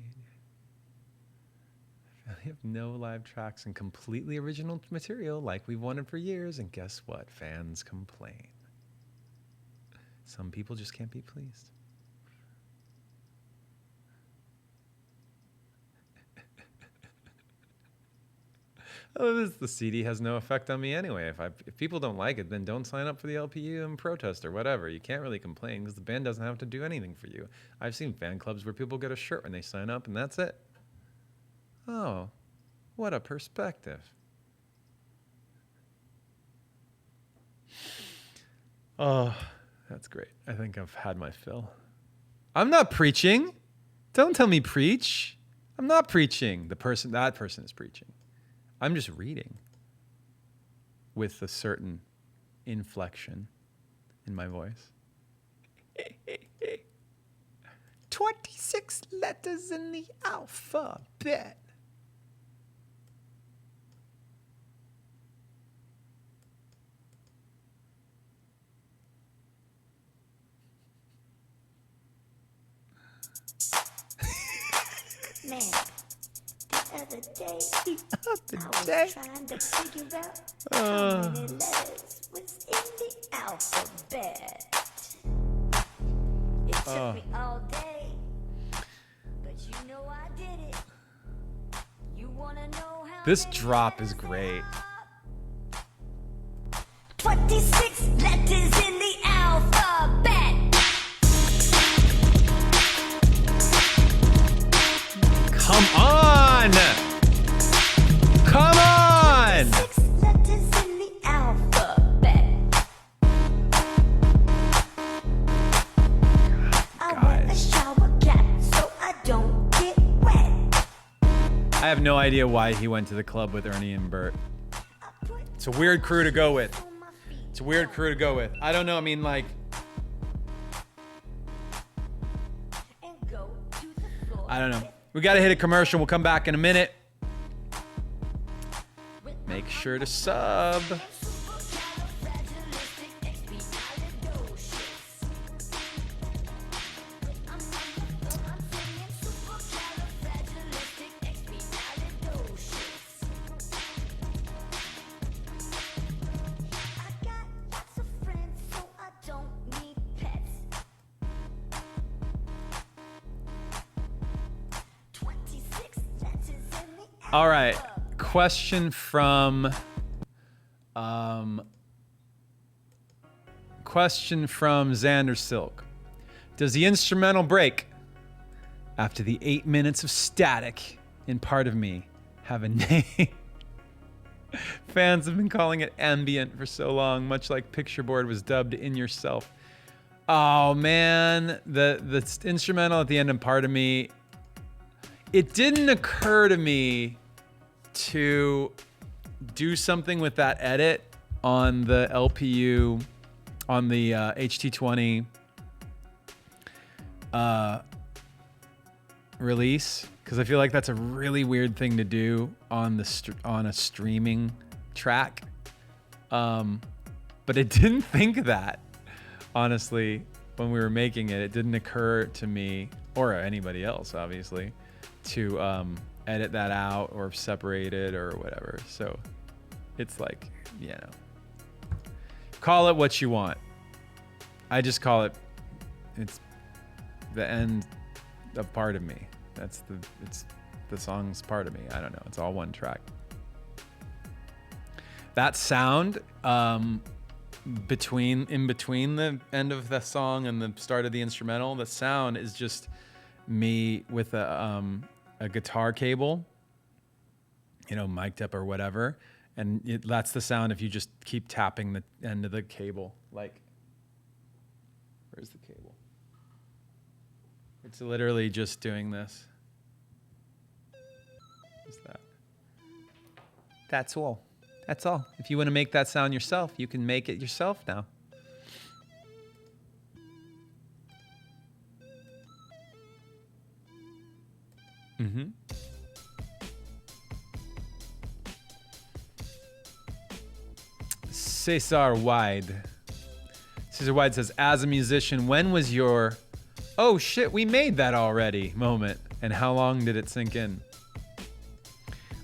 [SPEAKER 3] We have no live tracks and completely original material like we've wanted for years, and guess what? Fans complain. Some people just can't be pleased. Oh, the CD has no effect on me anyway. If people don't like it, then don't sign up for the LPU and protest or whatever. You can't really complain because the band doesn't have to do anything for you. I've seen fan clubs where people get a shirt when they sign up, and that's it. Oh, what a perspective. Oh, that's great. I think I've had my fill. I'm not preaching. Don't tell me preach. I'm not preaching. That person is preaching. I'm just reading with a certain inflection in my voice. 26 letters in the alphabet.
[SPEAKER 2] Man, the other day, I was trying to figure out how many letters was in the alphabet. It took me all day, but you know I did it. You wanna know how
[SPEAKER 3] This
[SPEAKER 2] many
[SPEAKER 3] drop is
[SPEAKER 2] letters there
[SPEAKER 3] great.
[SPEAKER 2] are? 26 letters in the alphabet.
[SPEAKER 3] Come on! Come on!
[SPEAKER 2] 6 letters in the alphabet. I wear a shower cap so I don't get wet.
[SPEAKER 3] I have no idea why he went to the club with Ernie and Bert. It's a weird crew to go with. It's a weird crew to go with. I don't know. I mean, like, I don't know. We got to hit a commercial. We'll come back in a minute. Make sure to sub. All right. Question from Xander Silk. Does the instrumental break after the 8 minutes of static in Part of Me have a name? Fans have been calling it ambient for so long, much like Pictureboard was dubbed In Yourself. Oh man, the instrumental at the end of Part of Me, it didn't occur to me to do something with that edit on the LPU, on the HT20 release, because I feel like that's a really weird thing to do on a streaming track. But I didn't think that, honestly, when we were making it, it didn't occur to me or anybody else, obviously, to edit that out or separate it or whatever. So it's like, you know, call it what you want. I just call it, it's the end of part of me. It's the song's part of me. I don't know. It's all one track. That sound in between the end of the song and the start of the instrumental, the sound is just me with a guitar cable, you know, mic'd up or whatever, and that's the sound if you just keep tapping the end of the cable. Like, where's the cable? It's literally just doing this. What's that? That's all. That's all. If you want to make that sound yourself, you can make it yourself now. Mm-hmm. Cesar Wide. Cesar Wide says, as a musician, when was your, oh shit, we made that already moment? And how long did it sink in?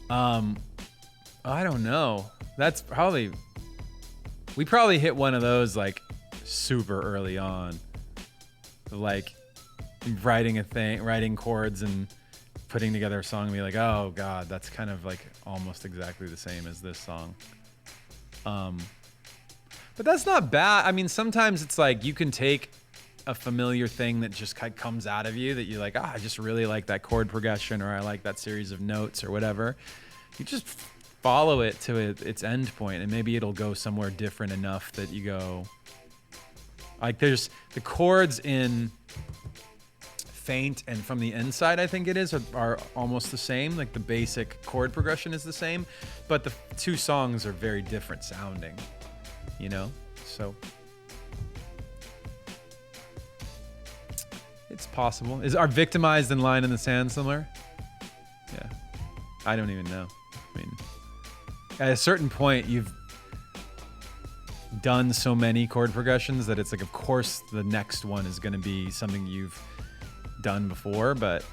[SPEAKER 3] I don't know. That's probably, we probably hit one of those like super early on. Like writing chords and putting together a song and be like, oh God, that's kind of like almost exactly the same as this song. But that's not bad. I mean, sometimes it's like you can take a familiar thing that just kind of comes out of you that you're like, I just really like that chord progression, or I like that series of notes or whatever. You just follow it to its end point, and maybe it'll go somewhere different enough that you go, like, there's the chords in Faint and From the Inside, I think it is, are almost the same. Like the basic chord progression is the same, but the two songs are very different sounding, you know? So it's possible. Are Victimized and Line in the Sand similar? Yeah. I don't even know. I mean, at a certain point, you've done so many chord progressions that it's like, of course, the next one is going to be something you've done before, but,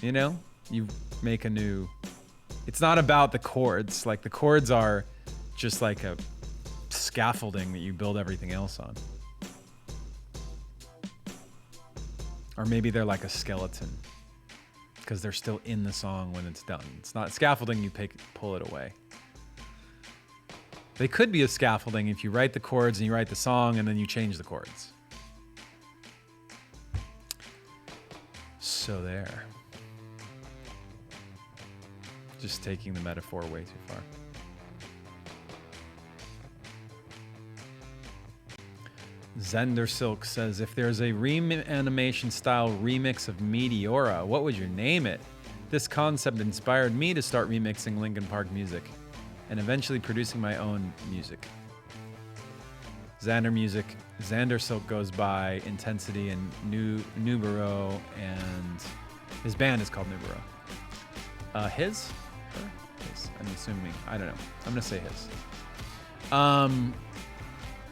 [SPEAKER 3] you know, you make a new... It's not about the chords. Like, the chords are just like a scaffolding that you build everything else on. Or maybe they're like a skeleton, because they're still in the song when it's done. It's not scaffolding, you pull it away. They could be a scaffolding if you write the chords and you write the song and then you change the chords. So there. Just taking the metaphor way too far. Zender Silk says, if there's a reanimation style remix of Meteora, what would you name it? This concept inspired me to start remixing Linkin Park music and eventually producing my own music. Xander Silk goes by Intensity and Nubero, and his band is called Nubero. His? Her? His. I'm assuming. I don't know. I'm gonna say his.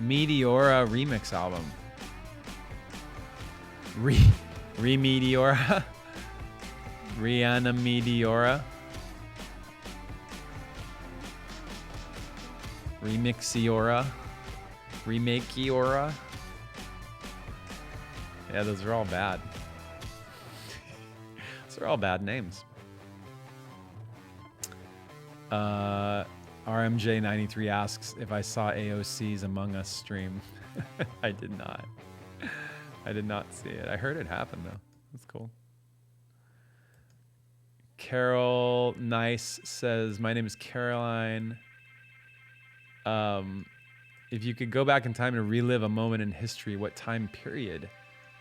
[SPEAKER 3] Meteora remix album. Meteora. Rihanna Meteora. Remixiora. Remakeora. Yeah, those are all bad. Those are all bad names. RMJ93 asks if I saw AOC's Among Us stream. I did not. I did not see it. I heard it happen though. That's cool. Carol Nice says, my name is Caroline. If you could go back in time and relive a moment in history, what time period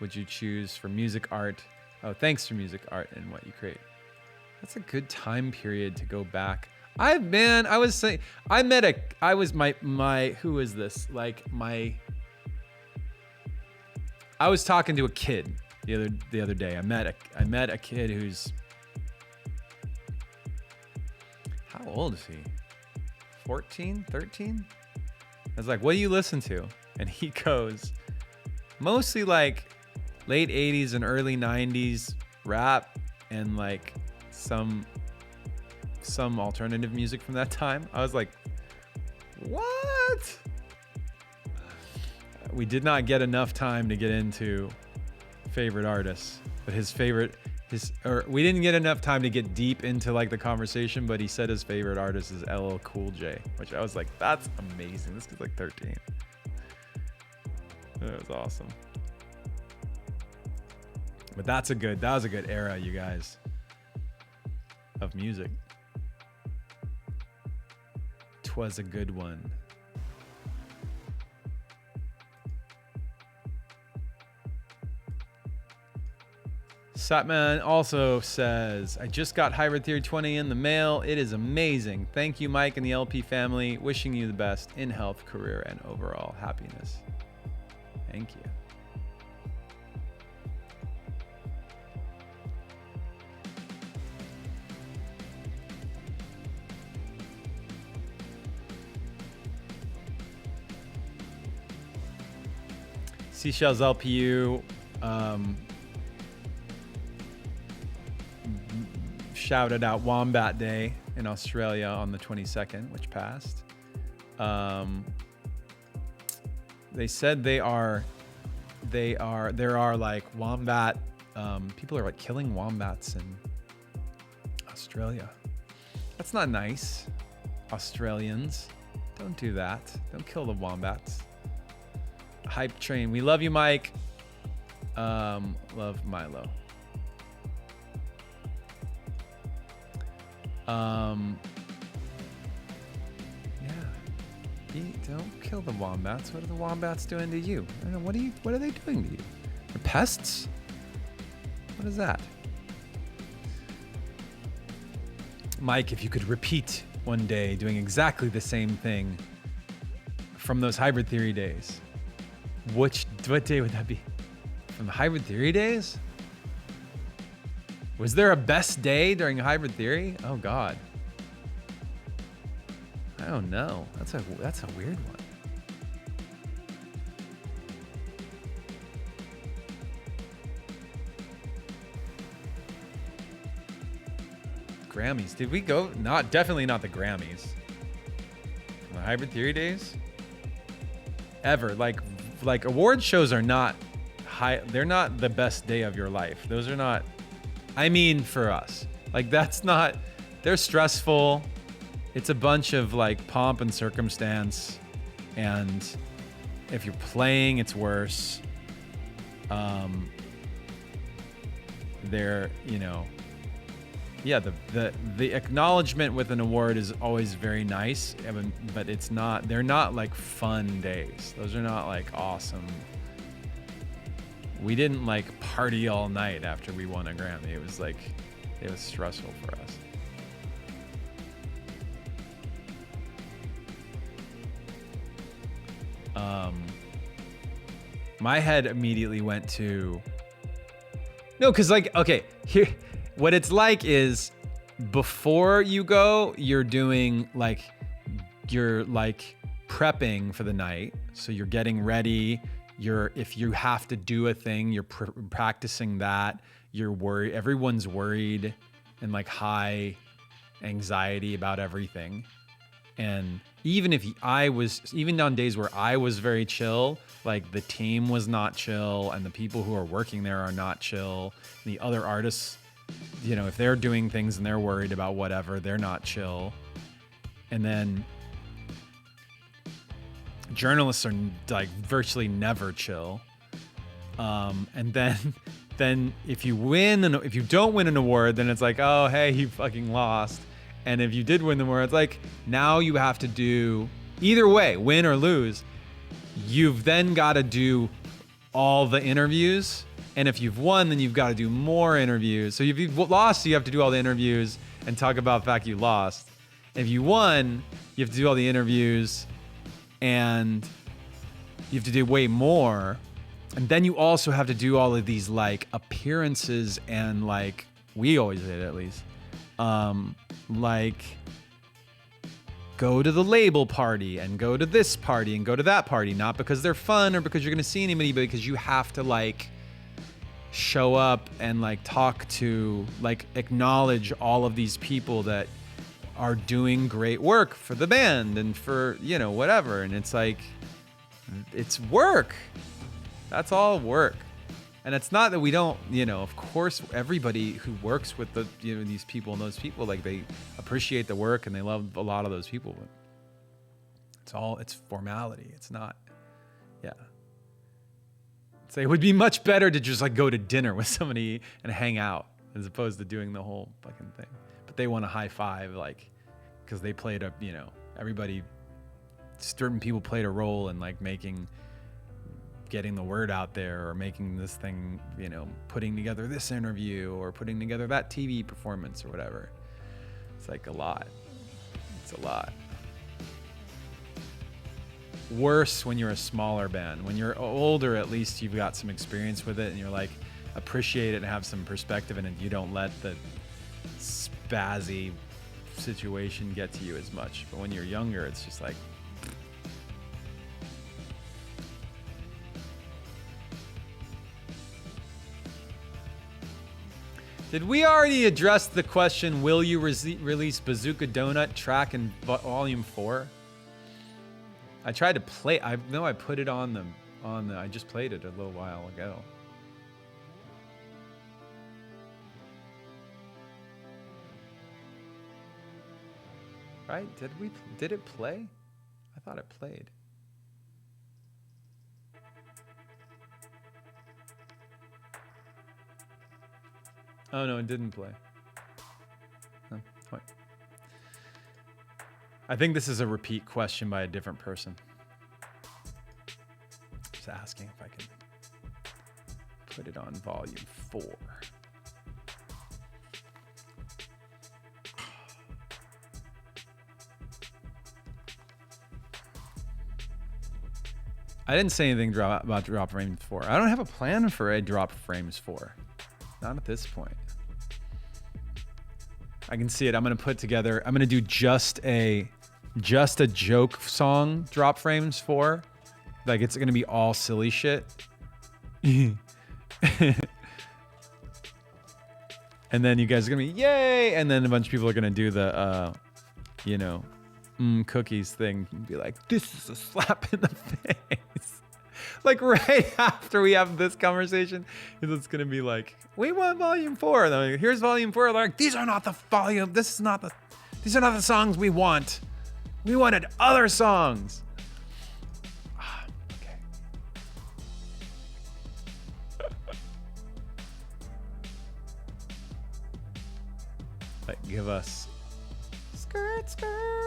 [SPEAKER 3] would you choose for music, art? Oh, thanks for music, art, and what you create. That's a good time period to go back. I was talking to a kid the other day. I met a kid who's, how old is he? 14, 13? I was like, what do you listen to? And he goes, mostly like late 80s and early 90s rap and like some alternative music from that time. I was like, what? We did not get enough time to get into favorite artists, but we didn't get enough time to get deep into like the conversation, but he said his favorite artist is LL Cool J, which I was like, that's amazing. This kid's like 13. That was awesome. But that was a good era, you guys, of music. 'Twas a good one. Satman also says, I just got Hybrid Theory 20 in the mail. It is amazing. Thank you, Mike and the LP family. Wishing you the best in health, career, and overall happiness. Thank you. Seashells LPU shouted out Wombat Day in Australia on the 22nd, which passed. They said there are like wombat, people are like killing wombats in Australia. That's not nice. Australians, don't do that. Don't kill the wombats. Hype train. We love you, Mike. Love Milo. Yeah. Don't kill the wombats. What are the wombats doing to you? I don't know. What are they doing to you? They're pests? What is that? Mike, if you could repeat one day doing exactly the same thing from those Hybrid Theory days, what day would that be? From the Hybrid Theory days? Was there a best day during Hybrid Theory? Oh God. I don't know. That's a weird one. Grammys. Did we go? Definitely not the Grammys. The Hybrid Theory days? Ever. Like award shows are not high. They're not the best day of your life. Those are not, I mean, for us. Like that's not, they're stressful. It's a bunch of like pomp and circumstance. And if you're playing, it's worse. They're, yeah, the acknowledgement with an award is always very nice, but they're not like fun days. Those are not like awesome. We didn't like party all night after we won a Grammy. It was stressful for us. My head immediately went to, no, cause like, okay, here, what it's like is before you go, you're prepping for the night. So you're getting ready. If you have to do a thing, you're practicing that. You're worried. Everyone's worried and like high anxiety about everything. And even on days where I was very chill, like the team was not chill and the people who are working there are not chill. The other artists, if they're doing things and they're worried about whatever, they're not chill. And then journalists are like virtually never chill. And then if you don't win an award, then it's like, oh, hey, you fucking lost. And if you did win the award, it's like, now you have to do, either way, win or lose, you've then got to do all the interviews. And if you've won, then you've got to do more interviews. So if you've lost, you have to do all the interviews and talk about the fact you lost. If you won, you have to do all the interviews and you have to do way more. And then you also have to do all of these like appearances and like, we always did at least, like go to the label party and go to this party and go to that party, not because they're fun or because you're going to see anybody, but because you have to like show up and like talk to, like acknowledge all of these people that are doing great work for the band and for, you know, whatever. And it's like, it's work. That's all work. And it's not that we don't, you know, of course, everybody who works with the, you know, these people and those people, like they appreciate the work and they love a lot of those people. But it's formality. It's not, yeah. So it would be much better to just like go to dinner with somebody and hang out as opposed to doing the whole fucking thing. But they want a high five, like, because they played a, you know, certain people played a role in like getting the word out there or making this thing, you know, putting together this interview or putting together that TV performance or whatever. It's like a lot. It's a lot. Worse when you're a smaller band. When you're older, at least you've got some experience with it and you're like, appreciate it and have some perspective, and you don't let the spazzy situation get to you as much. But when you're younger, it's just like, did we already address the question, will you release Bazooka Donut track in volume 4? I tried to play, I know I put it on I just played it a little while ago. Right? Did it play? I thought it played. Oh no, it didn't play. No, what? I think this is a repeat question by a different person. Just asking if I can put it on volume 4. I didn't say anything about Drop Frames 4. I don't have a plan for a Drop Frames 4. Not at this point. I can see it. I'm going to do just a joke song Drop Frames 4. Like it's going to be all silly shit. And then you guys are going to be, yay! And then a bunch of people are going to do the, cookies thing and be like, this is a slap in the face. Like right after we have this conversation, it's going to be like, we want volume 4. And then like, here's volume 4. Like, these are not the songs we want. We wanted other songs. Okay. Like, give us skirt, skirt.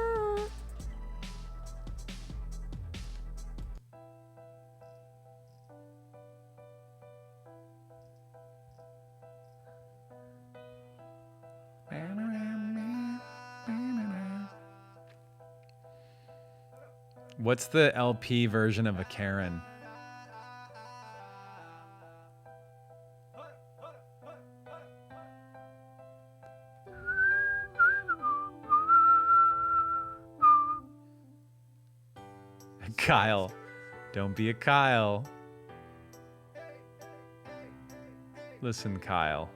[SPEAKER 3] What's the LP version of a Karen? Kyle. Don't be a Kyle. Listen, Kyle.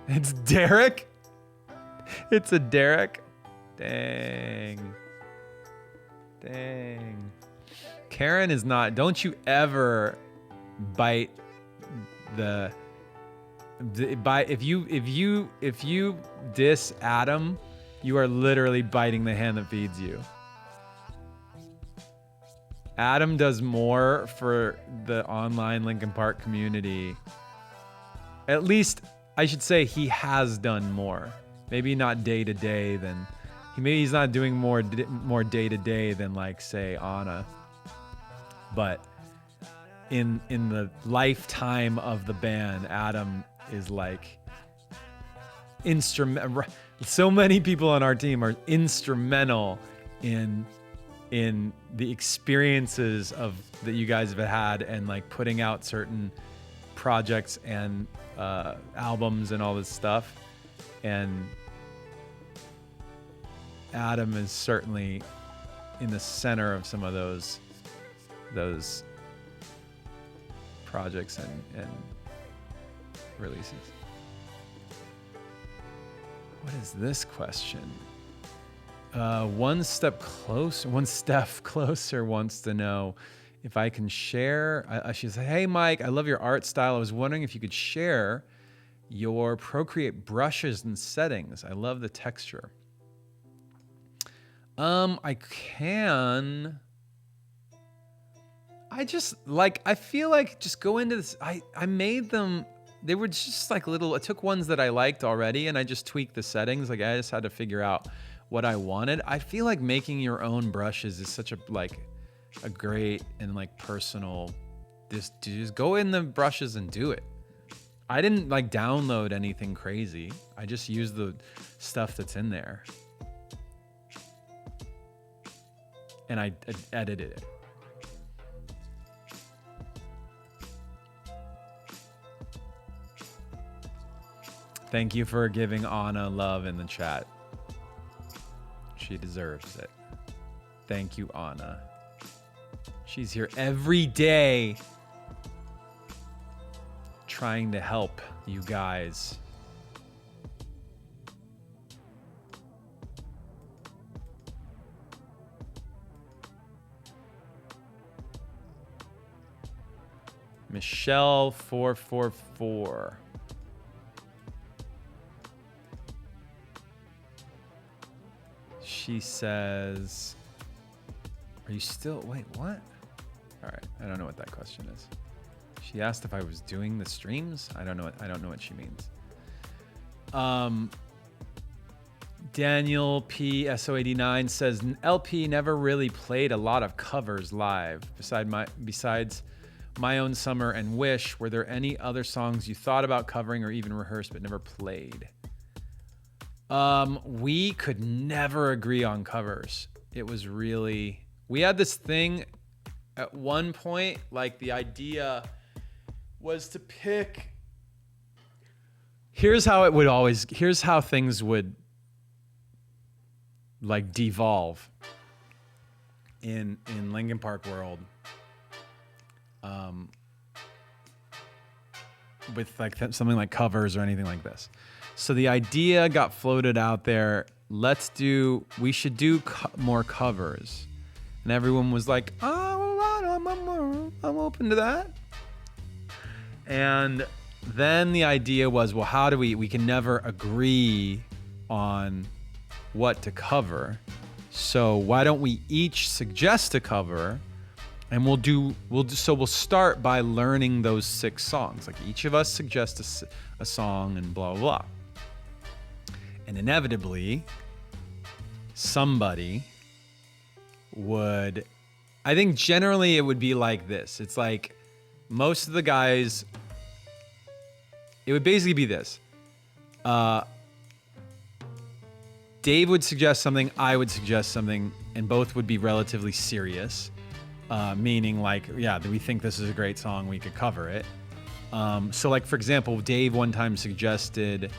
[SPEAKER 3] It's Derek? It's a Derek? Dang. Karen is not, don't you ever bite if you diss Adam, you are literally biting the hand that feeds you. Adam does more for the online Linkin Park community. At least I should say he has done more. Maybe not day to day than maybe he's not doing more day to day than like say Anna. But in the lifetime of the band, Adam is like instrumental. So many people on our team are instrumental in the experiences that you guys have had and like putting out certain projects and albums and all this stuff. And Adam is certainly in the center of some of those projects and releases. What is this question? One step closer wants to know if I can share. She said, "Hey Mike, I love your art style. I was wondering if you could share your Procreate brushes and settings. I love the texture." I can. I feel like just go into this. I made them. They were just like little. I took ones that I liked already and I just tweaked the settings. Like I just had to figure out what I wanted. I feel like making your own brushes is such a great and like personal. Just go in the brushes and do it. I didn't like download anything crazy. I just used the stuff that's in there. And I edited it. Thank you for giving Anna love in the chat. She deserves it. Thank you, Anna. She's here every day trying to help you guys. Michelle 444. She says, "Are you still? Wait, what? All right, I don't know what that question is." She asked if I was doing the streams. I don't know what she means. Daniel P SO89 says, "LP never really played a lot of covers live. Besides My Own Summer and Wish, were there any other songs you thought about covering or even rehearsed but never played?" We could never agree on covers. It was really, we had this thing at one point, like the idea was to pick, here's how things would like devolve in Linkin Park world. With like something like covers or anything like this. So the idea got floated out there. We should do more covers. And everyone was like, "Oh, I'm open to that." And then the idea was, well, how do we can never agree on what to cover. So why don't we each suggest a cover? And we'll start by learning those 6 songs. Like each of us suggests a song and blah, blah, blah. And inevitably, somebody would, I think generally it would be like this. It's like most of the guys, it would basically be this. Dave would suggest something, I would suggest something, and both would be relatively serious. Meaning like, yeah, we think this is a great song, we could cover it. So like, for example, Dave one time suggested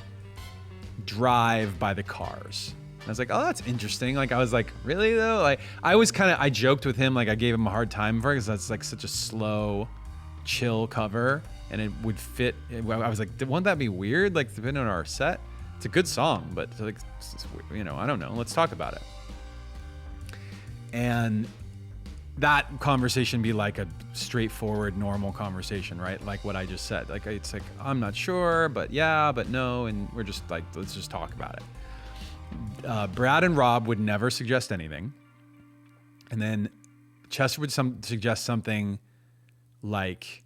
[SPEAKER 3] Drive by the Cars. And I was like, oh, that's interesting. Like, I was like, really though? Like, I joked with him, like I gave him a hard time for it because that's like such a slow, chill cover and it would fit. I was like, wouldn't that be weird? Like, depending on our set, it's a good song, but like, I don't know. Let's talk about it. And that conversation be like a straightforward, normal conversation, right? Like what I just said. Like, it's like, I'm not sure, but yeah, but no. And we're just like, let's just talk about it. Brad and Rob would never suggest anything. And then Chester would suggest something like,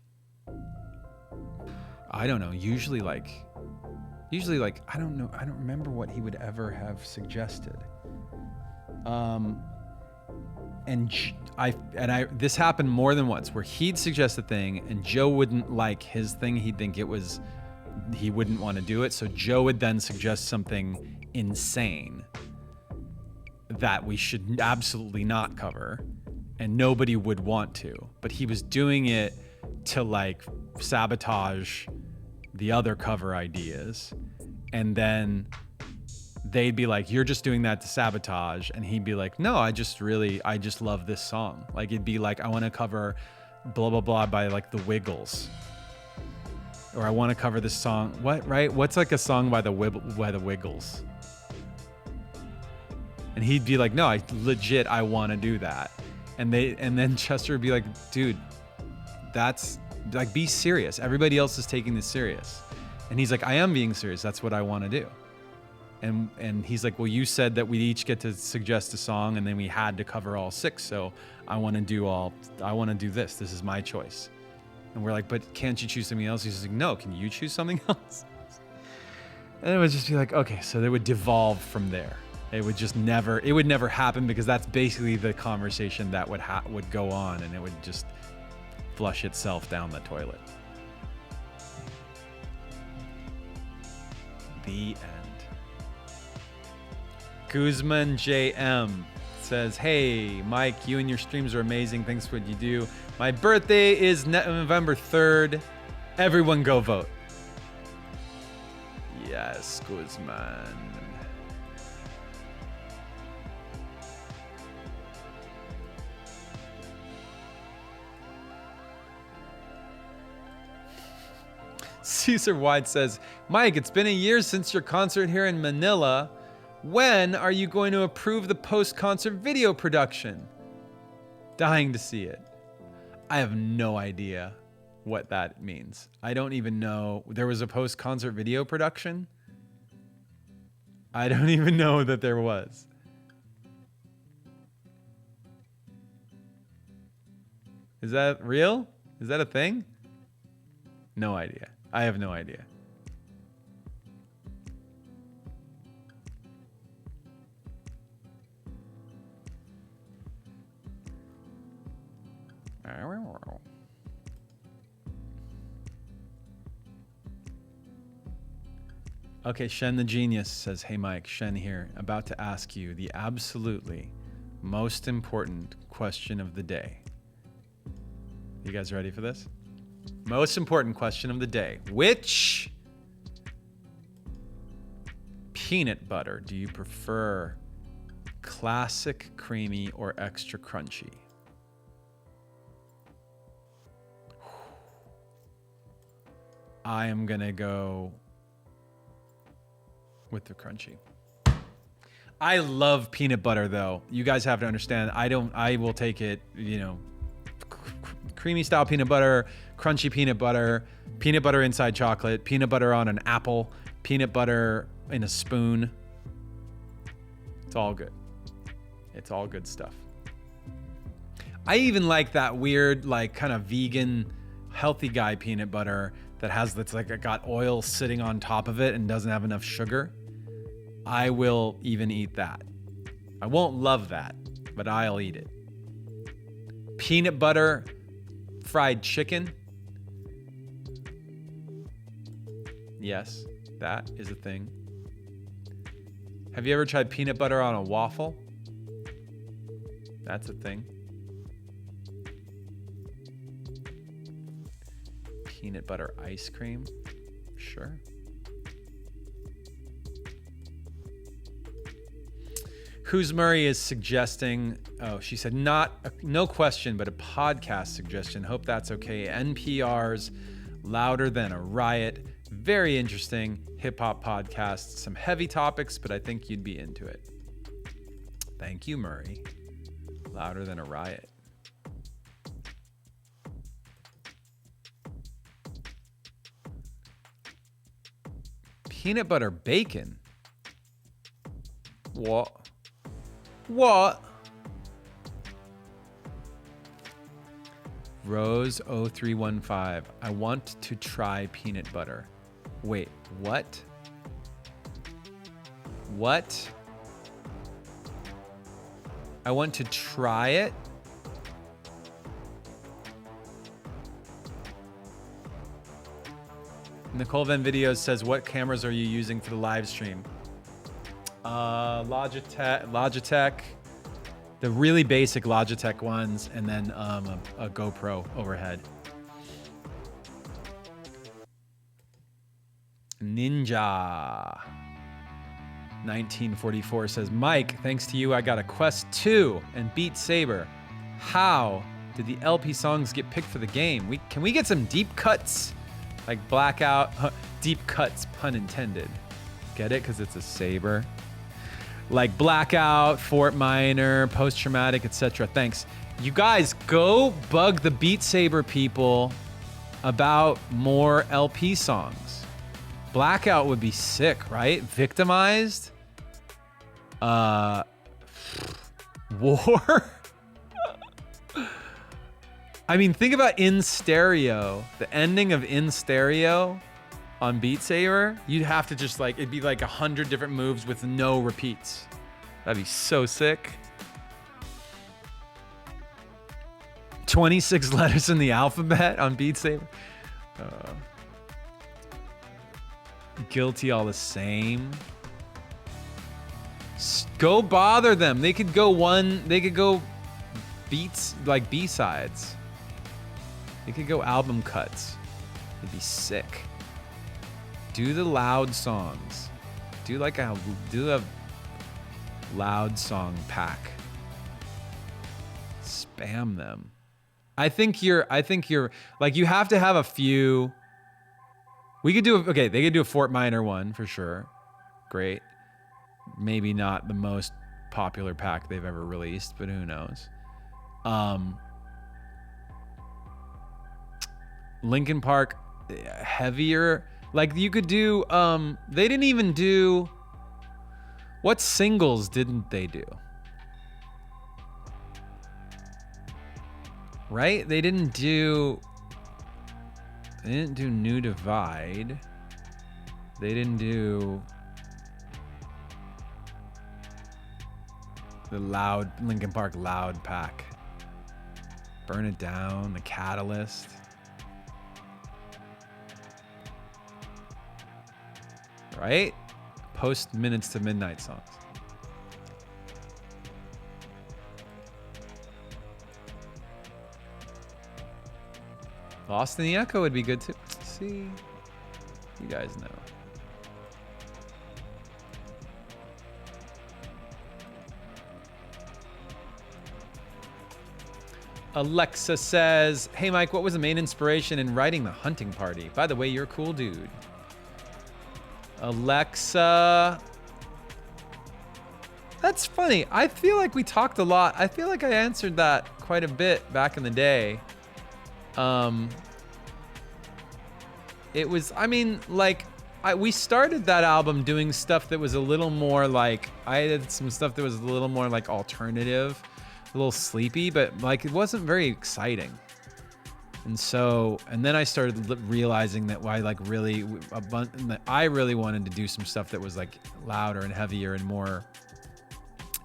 [SPEAKER 3] I don't know, usually like, I don't know. I don't remember what he would ever have suggested. This happened more than once where he'd suggest a thing and Joe wouldn't like his thing. He'd think he wouldn't want to do it. So Joe would then suggest something insane that we should absolutely not cover and nobody would want to, but he was doing it to like sabotage the other cover ideas. And then they'd be like, you're just doing that to sabotage. And he'd be like, no, I just love this song. Like, it'd be like, I want to cover blah, blah, blah by like the Wiggles. Or I want to cover this song. What, right? What's like a song by the Wiggles? And he'd be like, no, I want to do that. And then Chester would be like, dude, that's like, be serious. Everybody else is taking this serious. And he's like, I am being serious. That's what I want to do. And he's like, well, you said that we each get to suggest a song, and then we had to cover all 6. So I want to do this. This is my choice. And we're like, but can't you choose something else? He's like, no, can you choose something else? And it would just be like, okay, so they would devolve from there. It would never happen, because that's basically the conversation that would go on, and it would just flush itself down the toilet. The end. Guzman JM says, hey, Mike, you and your streams are amazing. Thanks for what you do. My birthday is November 3rd. Everyone go vote. Yes, Guzman. Caesar White says, Mike, it's been a year since your concert here in Manila. When are you going to approve the post-concert video production? Dying to see it. I have no idea what that means. I don't even know. There was a post-concert video production? I don't even know that there was. Is that real? Is that a thing? No idea. I have no idea. Okay, Shen the Genius says, hey Mike, Shen here, about to ask you the absolutely most important question of the day. You guys ready for this? Most important question of the day. Which peanut butter do you prefer? Classic creamy or extra crunchy? I am gonna go with the crunchy. I love peanut butter though. You guys have to understand, I will take it, creamy style peanut butter, crunchy peanut butter inside chocolate, peanut butter on an apple, peanut butter in a spoon. It's all good. It's all good stuff. I even like that weird, like kind of vegan, healthy guy peanut butter that's like got oil sitting on top of it and doesn't have enough sugar. I will even eat that. I won't love that, but I'll eat it. Peanut butter fried chicken. Yes, that is a thing. Have you ever tried peanut butter on a waffle? That's a thing. Peanut butter ice cream? Sure. Who's Murray is suggesting, she said, no question, but a podcast suggestion. Hope that's okay. NPR's Louder Than a Riot. Very interesting hip hop podcast. Some heavy topics, but I think you'd be into it. Thank you, Murray. Louder Than a Riot. Peanut butter bacon? What? Rose 0315. I want to try peanut butter. Wait, what? What? I want to try it? Nicole Van Videos says, what cameras are you using for the live stream? Logitech, the really basic Logitech ones, and then a GoPro overhead. Ninja. 1944 says, Mike, thanks to you, I got a Quest 2 and Beat Saber. How did the LP songs get picked for the game? Can we get some deep cuts? Like Blackout, deep cuts, pun intended. Get it? Because it's a saber. Like Blackout, Fort Minor, Post Traumatic, etc. Thanks. You guys, go bug the Beat Saber people about more LP songs. Blackout would be sick, right? Victimized? War? I mean, think about In Stereo. The ending of In Stereo on Beat Saber. You'd have to just like, it'd be like 100 different moves with no repeats. That'd be so sick. 26 letters in the alphabet on Beat Saber. Guilty all the same. Go bother them. They could go beats, like B-sides. They could go album cuts. It'd be sick. Do the loud songs. Do a loud song pack. Spam them. I think you're like, you have to have a few. We could do they could do a Fort Minor one for sure. Great. Maybe not the most popular pack they've ever released, but who knows? Linkin Park, heavier. Like you could do, they didn't even do, what singles didn't they do? Right? They didn't do New Divide. They didn't do the loud, Linkin Park loud pack. Burn It Down, The Catalyst. Right? Post Minutes to Midnight songs. Lost in the Echo would be good too. See, you guys know. Alexa says, hey Mike, what was the main inspiration in writing The Hunting Party? By the way, you're a cool dude. Alexa. That's funny. I feel like we talked a lot. I feel like I answered that quite a bit back in the day. It was, I mean, like, we started that album doing stuff that was a little more like, I did some stuff that was a little more like alternative, a little sleepy, but like it wasn't very exciting. And so, and then I started realizing that I really wanted to do some stuff that was like louder and heavier and more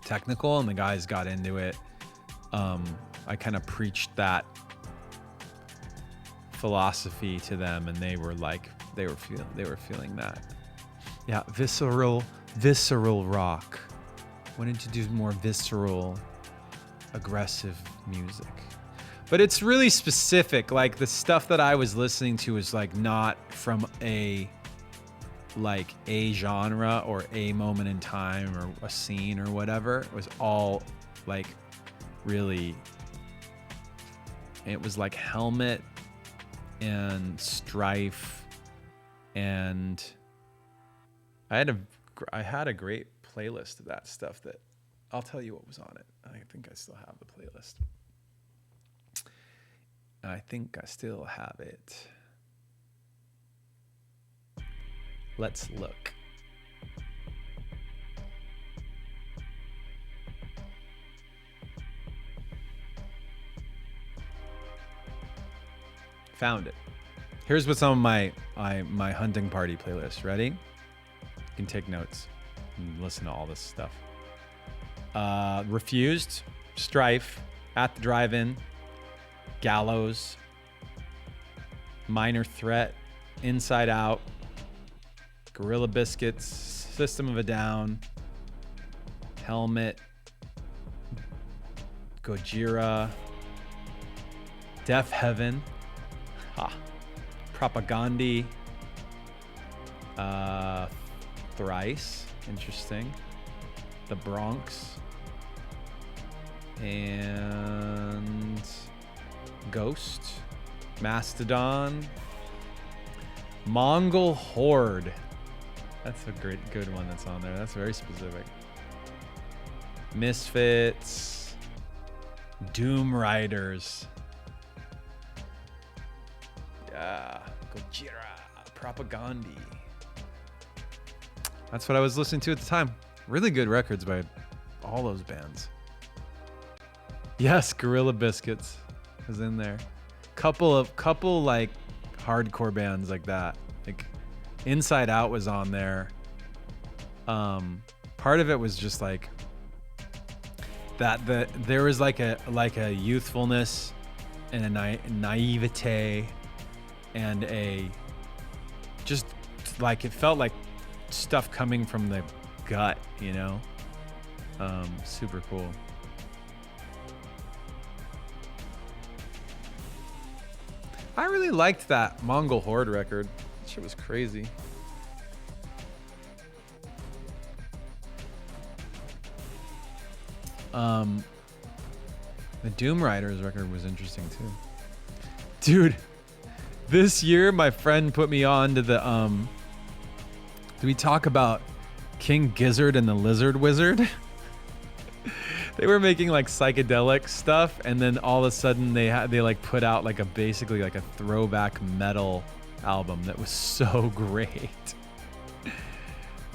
[SPEAKER 3] technical, and the guys got into it. I kind of preached that philosophy to them, and they were feeling that. Yeah, visceral rock. Wanted to do more visceral, aggressive music. But it's really specific. Like the stuff that I was listening to is like not from a genre or a moment in time or a scene or whatever. It was all like really, it was like Helmet and Strife, and I had a great playlist of that stuff that I'll tell you what was on it. I think I still have the playlist. I think I still have it. Let's look. Found it. Here's what's on my hunting party playlist. Ready? You can take notes and listen to all this stuff. Refused, Strife, At the Drive-In, Gallows, Minor Threat, Inside Out, Gorilla Biscuits, System of a Down, Helmet, Gojira, Deaf Heaven, Propagandhi, Thrice, Interesting. The Bronx. And Ghost. Mastodon. Mongol Horde. That's a good one that's on there. That's very specific. Misfits. Doom Riders. Yeah. Gojira. Propaganda. That's what I was listening to at the time. Really good records by all those bands. Yes, Gorilla Biscuits is in there. Couple like hardcore bands like that. Like Inside Out was on there. Part of it was just like that there was like a youthfulness and a naivete and a just like it felt like stuff coming from the gut, you know? Super cool. I really liked that Mongol Horde record. That shit was crazy. The Doom Riders record was interesting too. Dude, this year my friend put me on to the did we talk about King Gizzard and the Lizard Wizard? They were making like psychedelic stuff, and then all of a sudden they like put out like basically like a throwback metal album that was so great.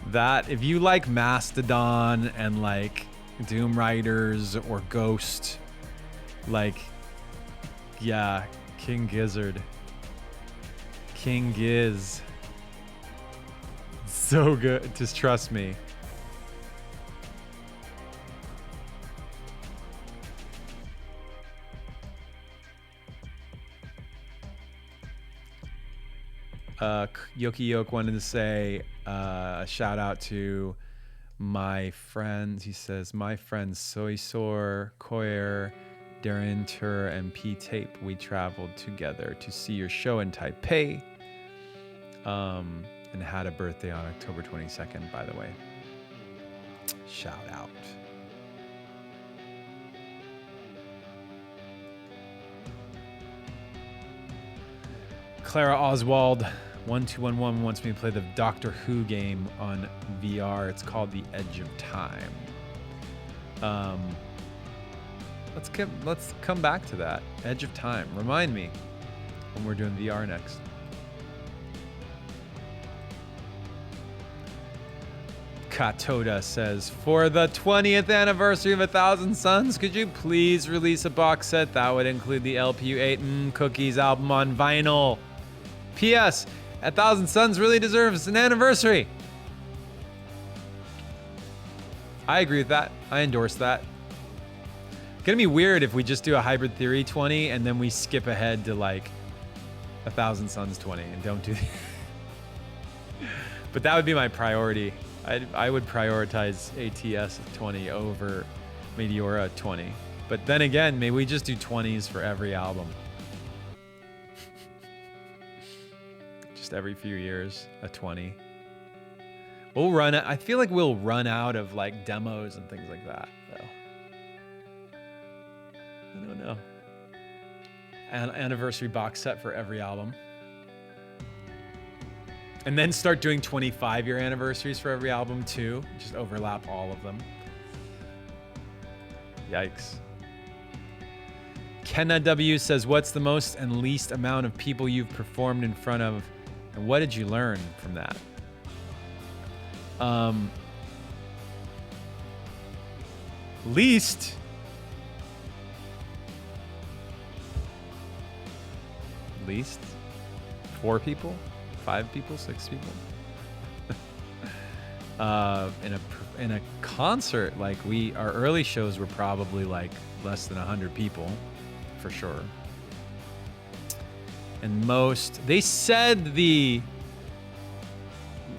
[SPEAKER 3] That if you like Mastodon and like Doom Riders or Ghost, like yeah, King Gizzard. King Giz. So good. Just trust me. Yoki Yoke wanted to say a shout out to my friends. He says, my friends Soysor, Koyer, Darren Tur, and P Tape. We traveled together to see your show in Taipei. And had a birthday on October 22nd, by the way. Shout out. Clara Oswald 1211 wants me to play the Doctor Who game on VR. It's called The Edge of Time. Let's come back to that. Edge of Time. Remind me when we're doing VR next. Katoda says, for the 20th anniversary of 1,000 Suns, could you please release a box set that would include the LPU 8 Cookies album on vinyl? P.S. 1,000 Suns really deserves an anniversary. I agree with that. I endorse that. It's gonna be weird if we just do a Hybrid Theory 20 and then we skip ahead to like 1,000 Suns 20 and don't do but that would be my priority. I would prioritize ATS 20 over Meteora 20. But then again, maybe we just do 20s for every album. Just every few years, a 20. I feel like we'll run out of like demos and things like that, though. I don't know. An anniversary box set for every album. And then start doing 25-year anniversaries for every album too. Just overlap all of them. Yikes. Kenna W says, what's the most and least amount of people you've performed in front of, and what did you learn from that? Least. Least 4 people? 5 people, 6 people. In a concert, like our early shows were probably like less than 100 people, for sure. And they said the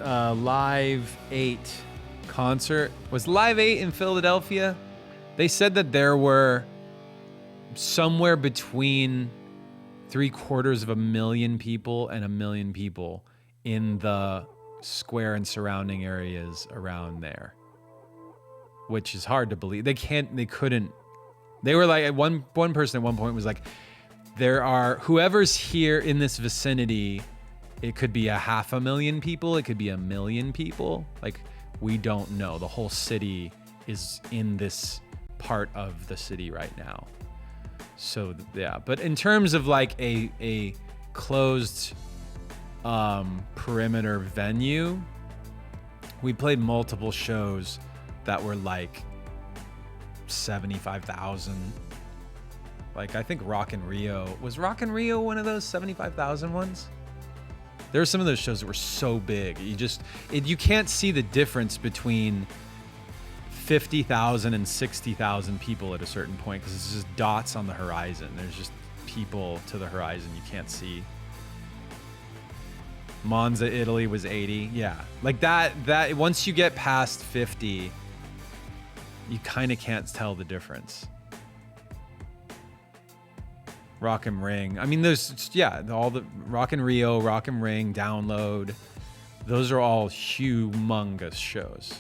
[SPEAKER 3] Live 8 concert was Live 8 in Philadelphia. They said that there were somewhere between 750,000 people and 1 million people in the square and surrounding areas around there, which is hard to believe. They couldn't. They were like, one person at one point was like, whoever's here in this vicinity, it could be 500,000 people, it could be 1 million people. Like, we don't know. The whole city is in this part of the city right now. So yeah, but in terms of like a closed perimeter venue, we played multiple shows that were like 75,000. Like, I think Rock in Rio one of those 75,000 ones? There are some of those shows that were so big, you can't see the difference between 50,000 and 60,000 people at a certain point, because it's just dots on the horizon. There's just people to the horizon you can't see. Monza, Italy was 80. Yeah, like that once you get past 50, you kind of can't tell the difference. Rock and Ring. I mean, all the Rock in Rio, Rock and Ring, Download. Those are all humongous shows.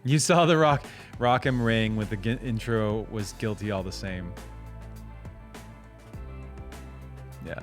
[SPEAKER 3] You saw the Rock and Ring with the intro was Guilty All the Same. Yeah.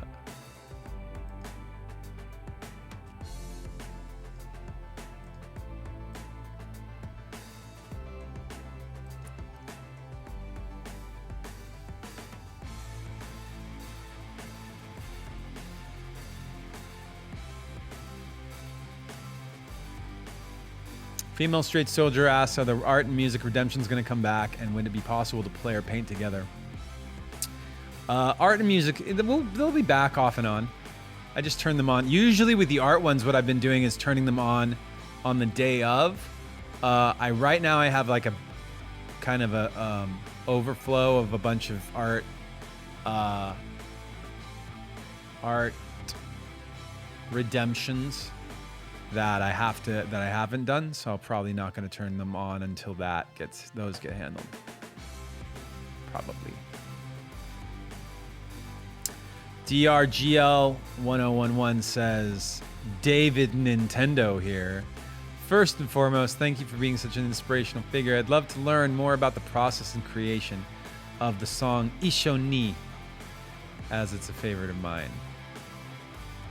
[SPEAKER 3] Female Straight Soldier asks, are the art and music redemptions going to come back, and would it be possible to play or paint together? Art and music, they'll be back off and on. I just turn them on. Usually with the art ones, what I've been doing is turning them on the day of. Right now I have like a kind of a overflow of a bunch of art redemptions that I haven't done, so I'm probably not going to turn them on until those get handled. Probably. DRGL1011 says, David Nintendo here. First and foremost, thank you for being such an inspirational figure. I'd love to learn more about the process and creation of the song Isho ni, as it's a favorite of mine.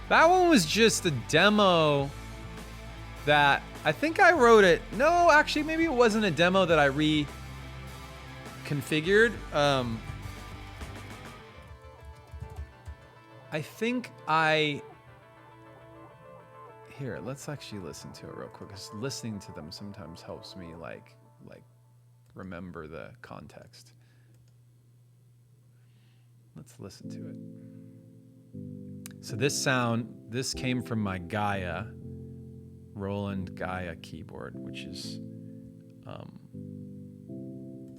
[SPEAKER 3] That one was just a demo that I think I wrote it. No, actually, maybe it wasn't a demo that I reconfigured. I think here, let's actually listen to it real quick, because listening to them sometimes helps me like remember the context. Let's listen to it. So this came from my Roland Gaia keyboard, which is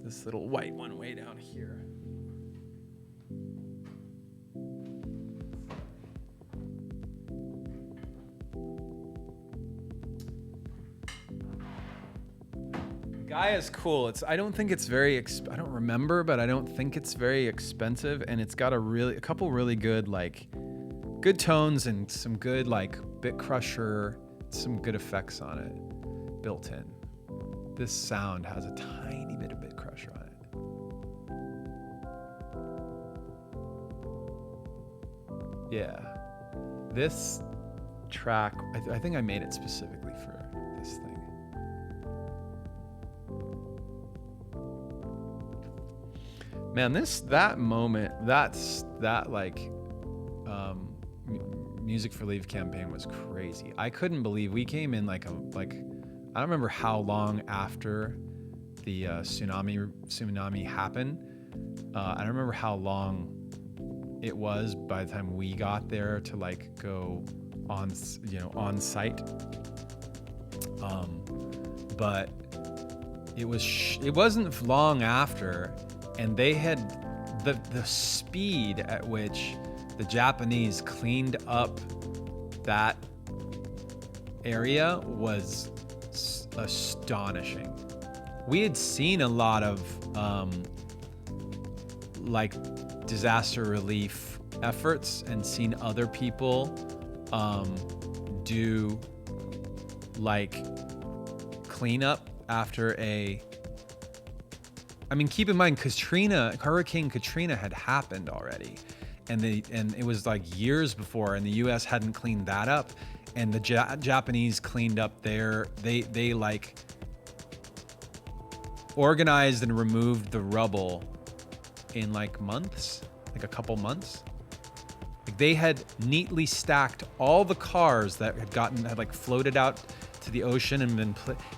[SPEAKER 3] this little white one way down here. Gaia's cool. I don't think it's very I don't remember, but I don't think it's very expensive, and it's got a couple really good good tones and some good bit crusher, some good effects on it built in. This sound has a tiny bit of bit crusher on it. Yeah. This track, I think I made it specifically for this thing. Man, that moment, Music for Leave campaign was crazy. I couldn't believe we came in I don't remember how long after the tsunami happened. I don't remember how long it was by the time we got there to go on site. But it wasn't long after, and they had the speed at which the Japanese cleaned up that area was astonishing. We had seen a lot of like disaster relief efforts and seen other people do like cleanup after I mean, keep in mind, Hurricane Katrina had happened already, and it was like years before, and the U.S. hadn't cleaned that up, and the Japanese cleaned up they like organized and removed the rubble in like months, like a couple months. Like they had neatly stacked all the cars that had like floated out to the ocean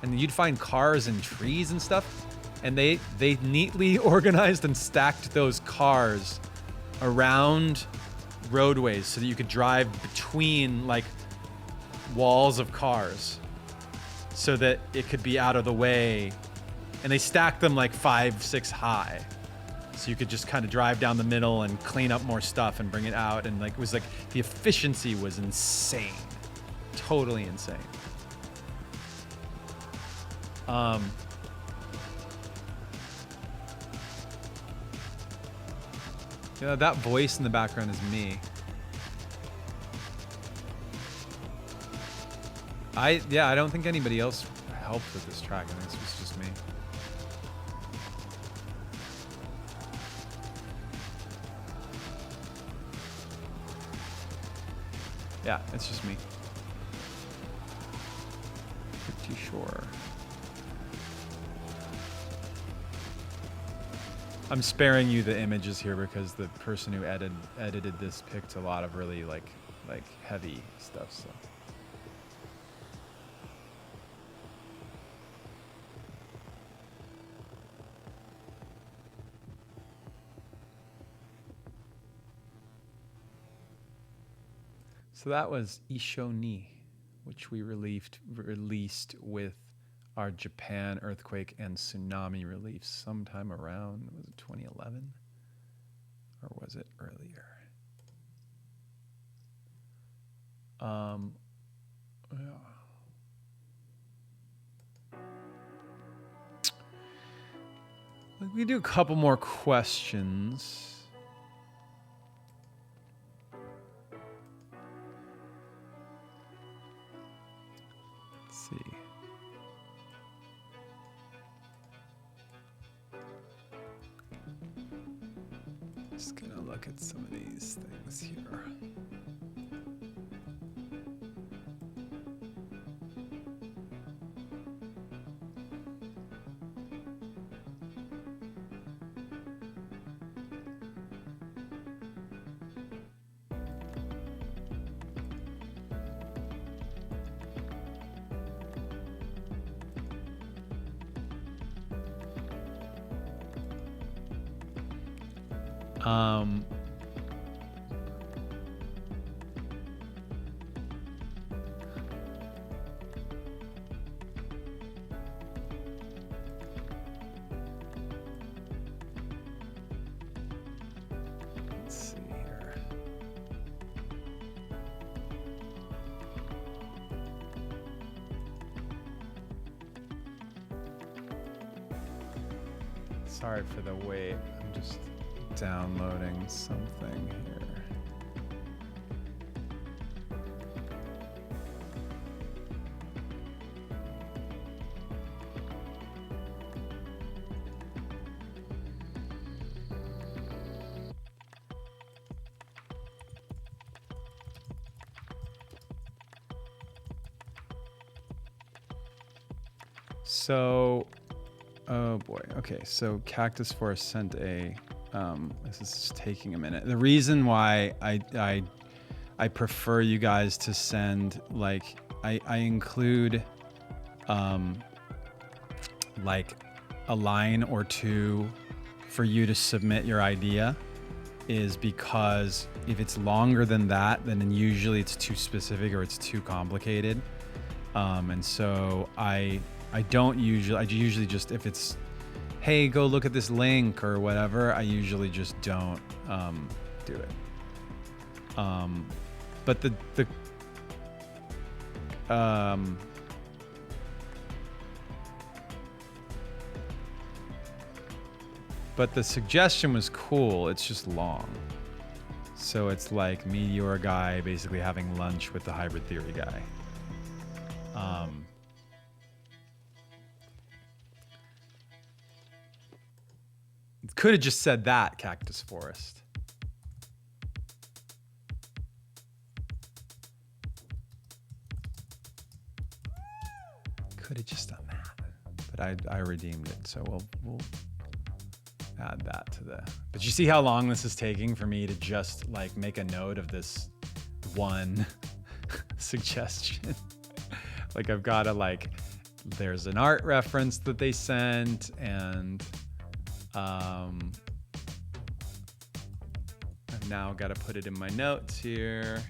[SPEAKER 3] and you'd find cars and trees and stuff. And they neatly organized and stacked those cars around roadways so that you could drive between like walls of cars so that it could be out of the way. And they stacked them like 5-6 high. So you could just kind of drive down the middle and clean up more stuff and bring it out. And like, it was like, the efficiency was insane. Totally insane. Yeah, that voice in the background is me. I don't think anybody else helped with this track. I think this was just me. Yeah, it's just me. Pretty sure. I'm sparing you the images here because the person who edited this picked a lot of really like heavy stuff. So that was Isho ni, which we released with our Japan earthquake and tsunami relief sometime around, was it 2011? Or was it earlier? Yeah. We do a couple more questions. Let's see. Just gonna look at some of these things here. Let's see here. Sorry for the wait. I'm just downloading something here. So, oh boy. Okay, so Cactus Forest sent a. This is taking a minute. The reason why I prefer you guys to send like I include like a line or two for you to submit your idea is because if it's longer than that, then usually it's too specific or it's too complicated. And so I usually just, if it's, hey, go look at this link or whatever, I usually just don't do it. But But the suggestion was cool. It's just long. So it's like Meteor guy basically having lunch with the Hybrid Theory guy. Could have just said that, Cactus Forest. Could have just done that. But I redeemed it, so we'll add that to the... But you see how long this is taking for me to just like make a note of this one suggestion? Like I've got to like, there's an art reference that they sent, and I've now got to put it in my notes here.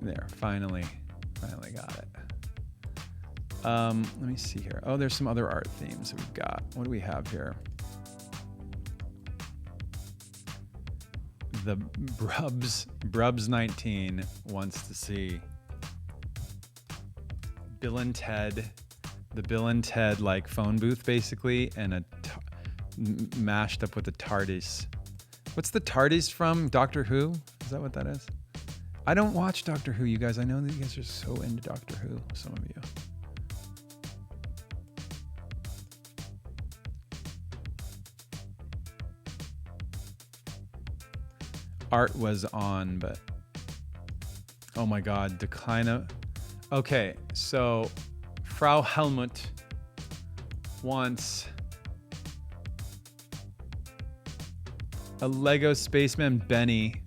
[SPEAKER 3] There, finally got it. Let me see here. Oh, there's some other art themes that we've got. What do we have here? The Brubs 19 wants to see Bill and Ted, the Bill and Ted like phone booth basically, and mashed up with the TARDIS. What's the TARDIS from? Doctor Who? Is that what that is? I don't watch Doctor Who, you guys. I know that you guys are so into Doctor Who, some of you. Art was on, but oh my God, decline of... Okay, so Frau Helmut wants a Lego Spaceman Benny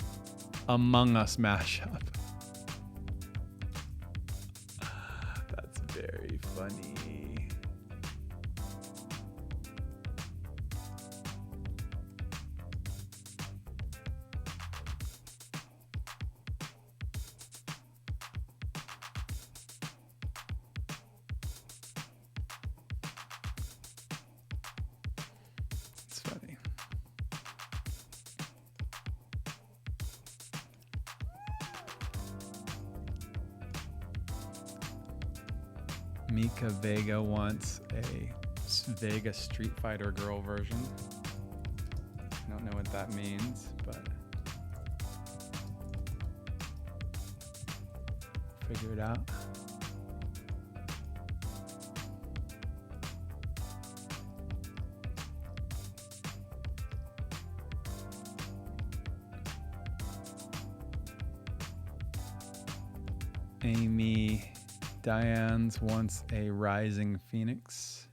[SPEAKER 3] Among Us mashup. That's very funny. It's funny. Mika Vega wants a Vega Street Fighter girl version. I don't know what that means, but figure it out. Amy Diane's wants a Rising Phoenix.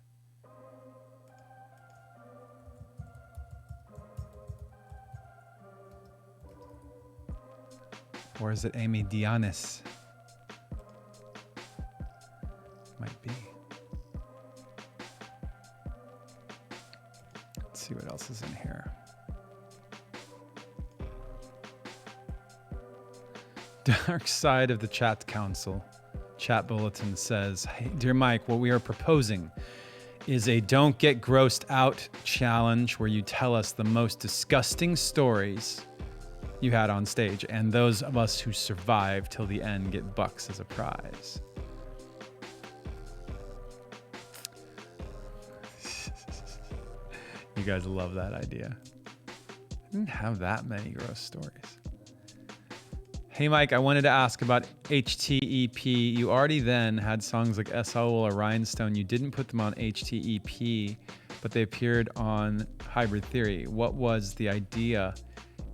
[SPEAKER 3] Or is it Amy Dianis? Might be. Let's see what else is in here. Dark Side of the Chat Council. Chat Bulletin says, hey, Dear Mike, what we are proposing is a Don't Get Grossed Out challenge where you tell us the most disgusting stories you had on stage, and those of us who survive till the end get bucks as a prize. You guys love that idea. I didn't have that many gross stories. Hey Mike, I wanted to ask about HTEP. You already then had songs like Saul or Rhinestone. You didn't put them on HTEP, but they appeared on Hybrid Theory. What was the idea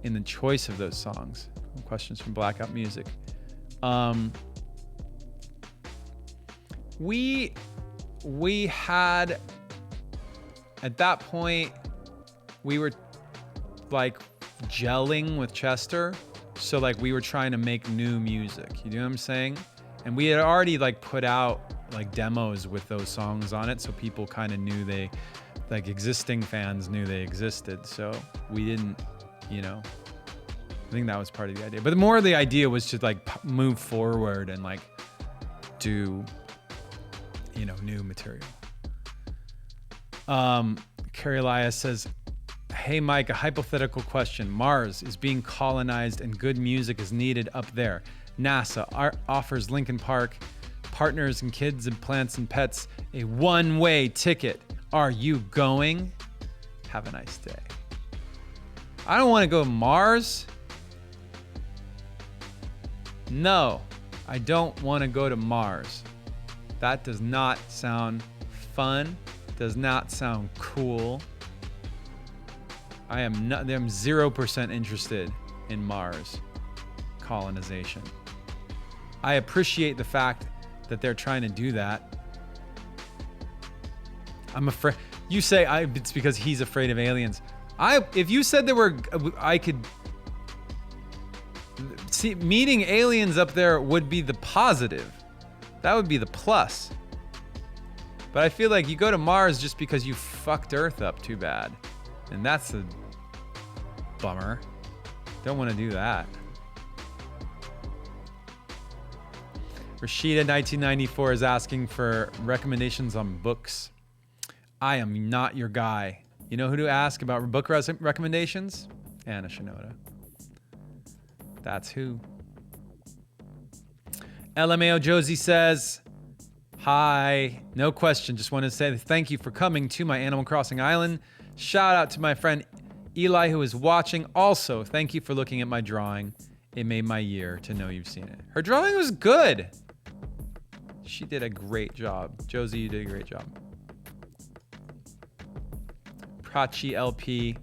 [SPEAKER 3] in the choice of those songs? Questions from Blackout Music. We had, at that point, we were like gelling with Chester. So like we were trying to make new music, you know what I'm saying? And we had already like put out like demos with those songs on it. So people kind of knew like existing fans knew they existed. So we didn't, you know, I think that was part of the idea. But more of the idea was to like move forward and like do, you know, new material. Carrie Elias says, Hey, Mike, a hypothetical question. Mars is being colonized and good music is needed up there. NASA offers Lincoln Park partners and kids and plants and pets a one-way ticket. Are you going? Have a nice day. I don't want to go to Mars. No, I don't want to go to Mars. That does not sound fun. Does not sound cool. I'm 0% interested in Mars colonization. I appreciate the fact that they're trying to do that. I'm afraid. You say it's because he's afraid of aliens. If you said I could see meeting aliens up there would be the positive. That would be the plus. But I feel like you go to Mars just because you fucked Earth up too bad. And that's a bummer. Don't want to do that. Rashida 1994 is asking for recommendations on books. I am not your guy. You know who to ask about book recommendations? Anna Shinoda. That's who. LMAO Josie says, hi, no question. Just wanted to say thank you for coming to my Animal Crossing island. Shout out to my friend Eli who is watching. Also, thank you for looking at my drawing. It made my year to know you've seen it. Her drawing was good. She did a great job. Josie, you did a great job. Prachi LP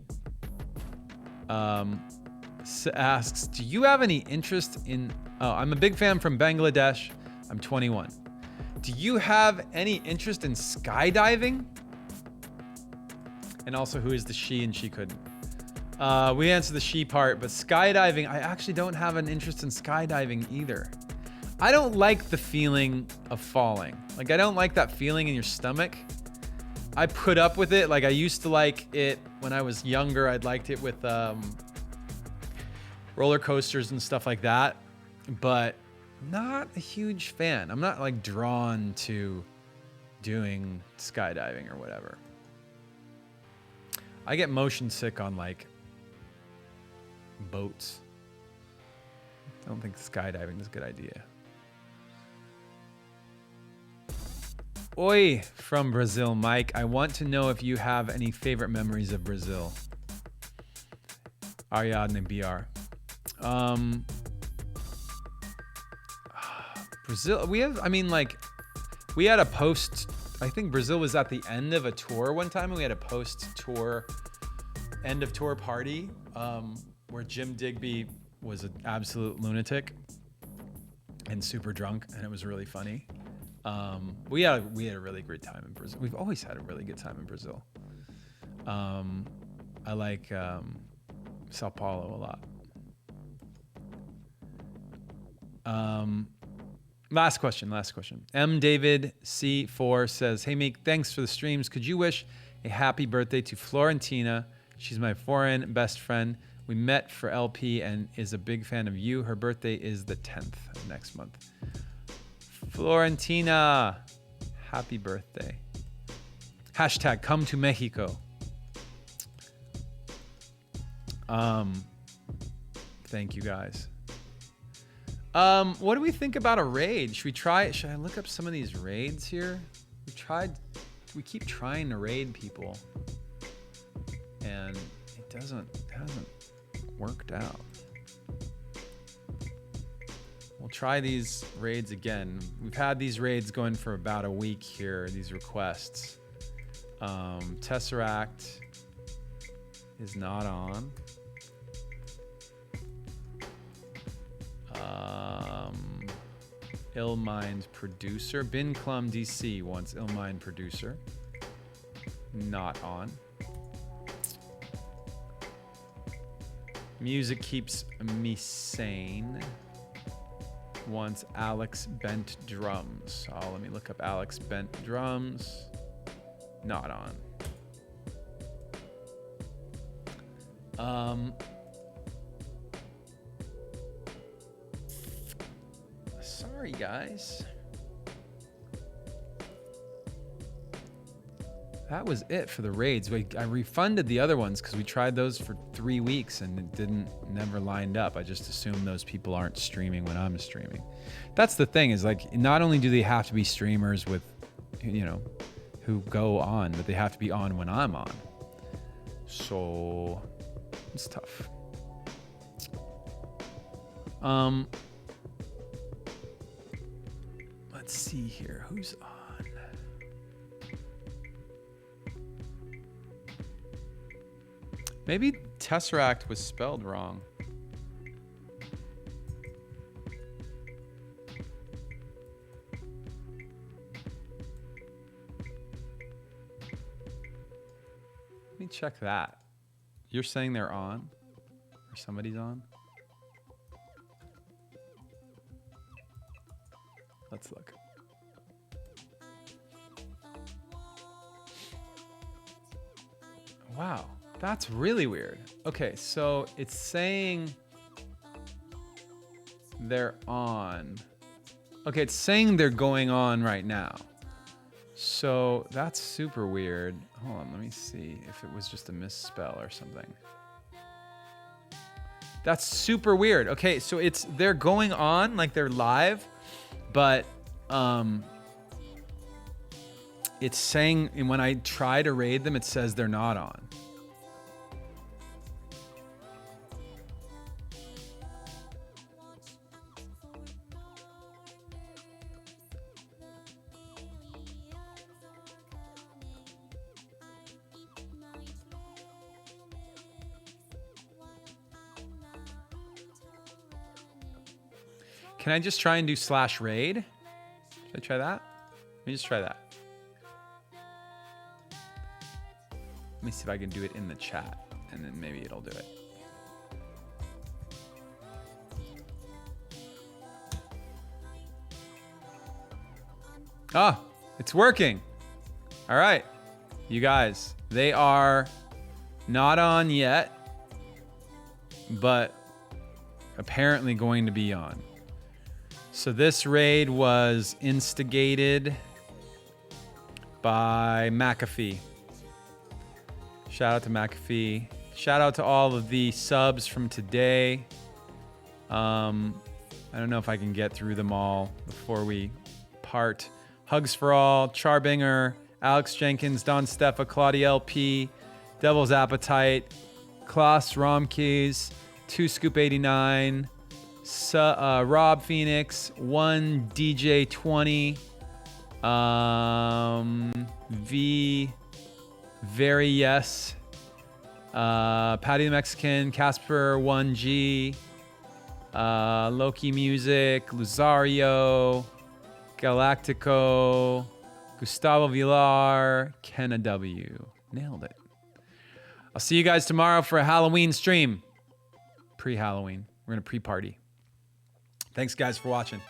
[SPEAKER 3] asks, do you have any interest in... Oh, I'm a big fan from Bangladesh. I'm 21. Do you have any interest in skydiving? And also, who is the she and she couldn't? We answered the she part, but skydiving, I actually don't have an interest in skydiving either. I don't like the feeling of falling. Like, I don't like that feeling in your stomach. I put up with it. Like, I used to like it when I was younger. I'd liked it with roller coasters and stuff like that. But not a huge fan. I'm not like drawn to doing skydiving or whatever. I get motion sick on like boats. I don't think skydiving is a good idea. Oi, from Brazil, Mike. I want to know if you have any favorite memories of Brazil. Ariadne BR. Brazil, we had a post, I think Brazil was at the end of a tour one time, and we had a post-tour, end of tour party, where Jim Digby was an absolute lunatic and super drunk, and it was really funny. We had a really great time in Brazil. We've always had a really good time in Brazil. I like Sao Paulo a lot. Last question. M. David C4 says, hey, Meek, thanks for the streams. Could you wish a happy birthday to Florentina? She's my foreign best friend. We met for LP and is a big fan of you. Her birthday is the 10th of next month. Florentina, happy birthday. Hashtag come to Mexico. Thank you guys. What do we think about a raid? Should I look up some of these raids here? We keep trying to raid people, and it hasn't worked out. We'll try these raids again. We've had these raids going for about a week here, these requests. Tesseract is not on. Illmind producer. Bin Clum DC wants Illmind producer. Not on. Music keeps me sane. Wants Alex Bent drums. Oh, let me look up Alex Bent drums. Not on. Sorry, guys. that was it for the raids. I refunded the other ones because we tried those for 3 weeks and it never lined up. I just assume those people aren't streaming when I'm streaming. That's the thing, is like, not only do they have to be streamers with, you know, who go on, but they have to be on when I'm on. So it's tough. Let's see here. Who's on? Maybe Tesseract was spelled wrong. Let me check that. You're saying they're on? Or somebody's on? Let's look. Wow, that's really weird. Okay, so it's saying they're on. Okay, it's saying they're going on right now. So that's super weird. Hold on, let me see if it was just a misspell or something. That's super weird. Okay, so they're going on, like they're live, but it's saying, and when I try to raid them, it says they're not on. Can I just try and do /raid? Should I try that? Let me just try that. Let me see if I can do it in the chat, and then maybe it'll do it. Ah, it's working. All right, you guys, they are not on yet, but apparently going to be on. So this raid was instigated by McAfee. Shout out to McAfee. Shout out to all of the subs from today. I don't know if I can get through them all before we part. Hugs for all, Charbinger, Alex Jenkins, Don Steffa, Claudia LP, Devil's Appetite, Klaus Romkeys, 2Scoop89, Rob Phoenix, 1 DJ20, V Very Yes, Patty the Mexican, Casper 1G, Loki Music, Luzario, Galactico, Gustavo Villar, Kenna W. Nailed it. I'll see you guys tomorrow for a Halloween stream. Pre-Halloween. We're going to pre-party. Thanks, guys, for watching.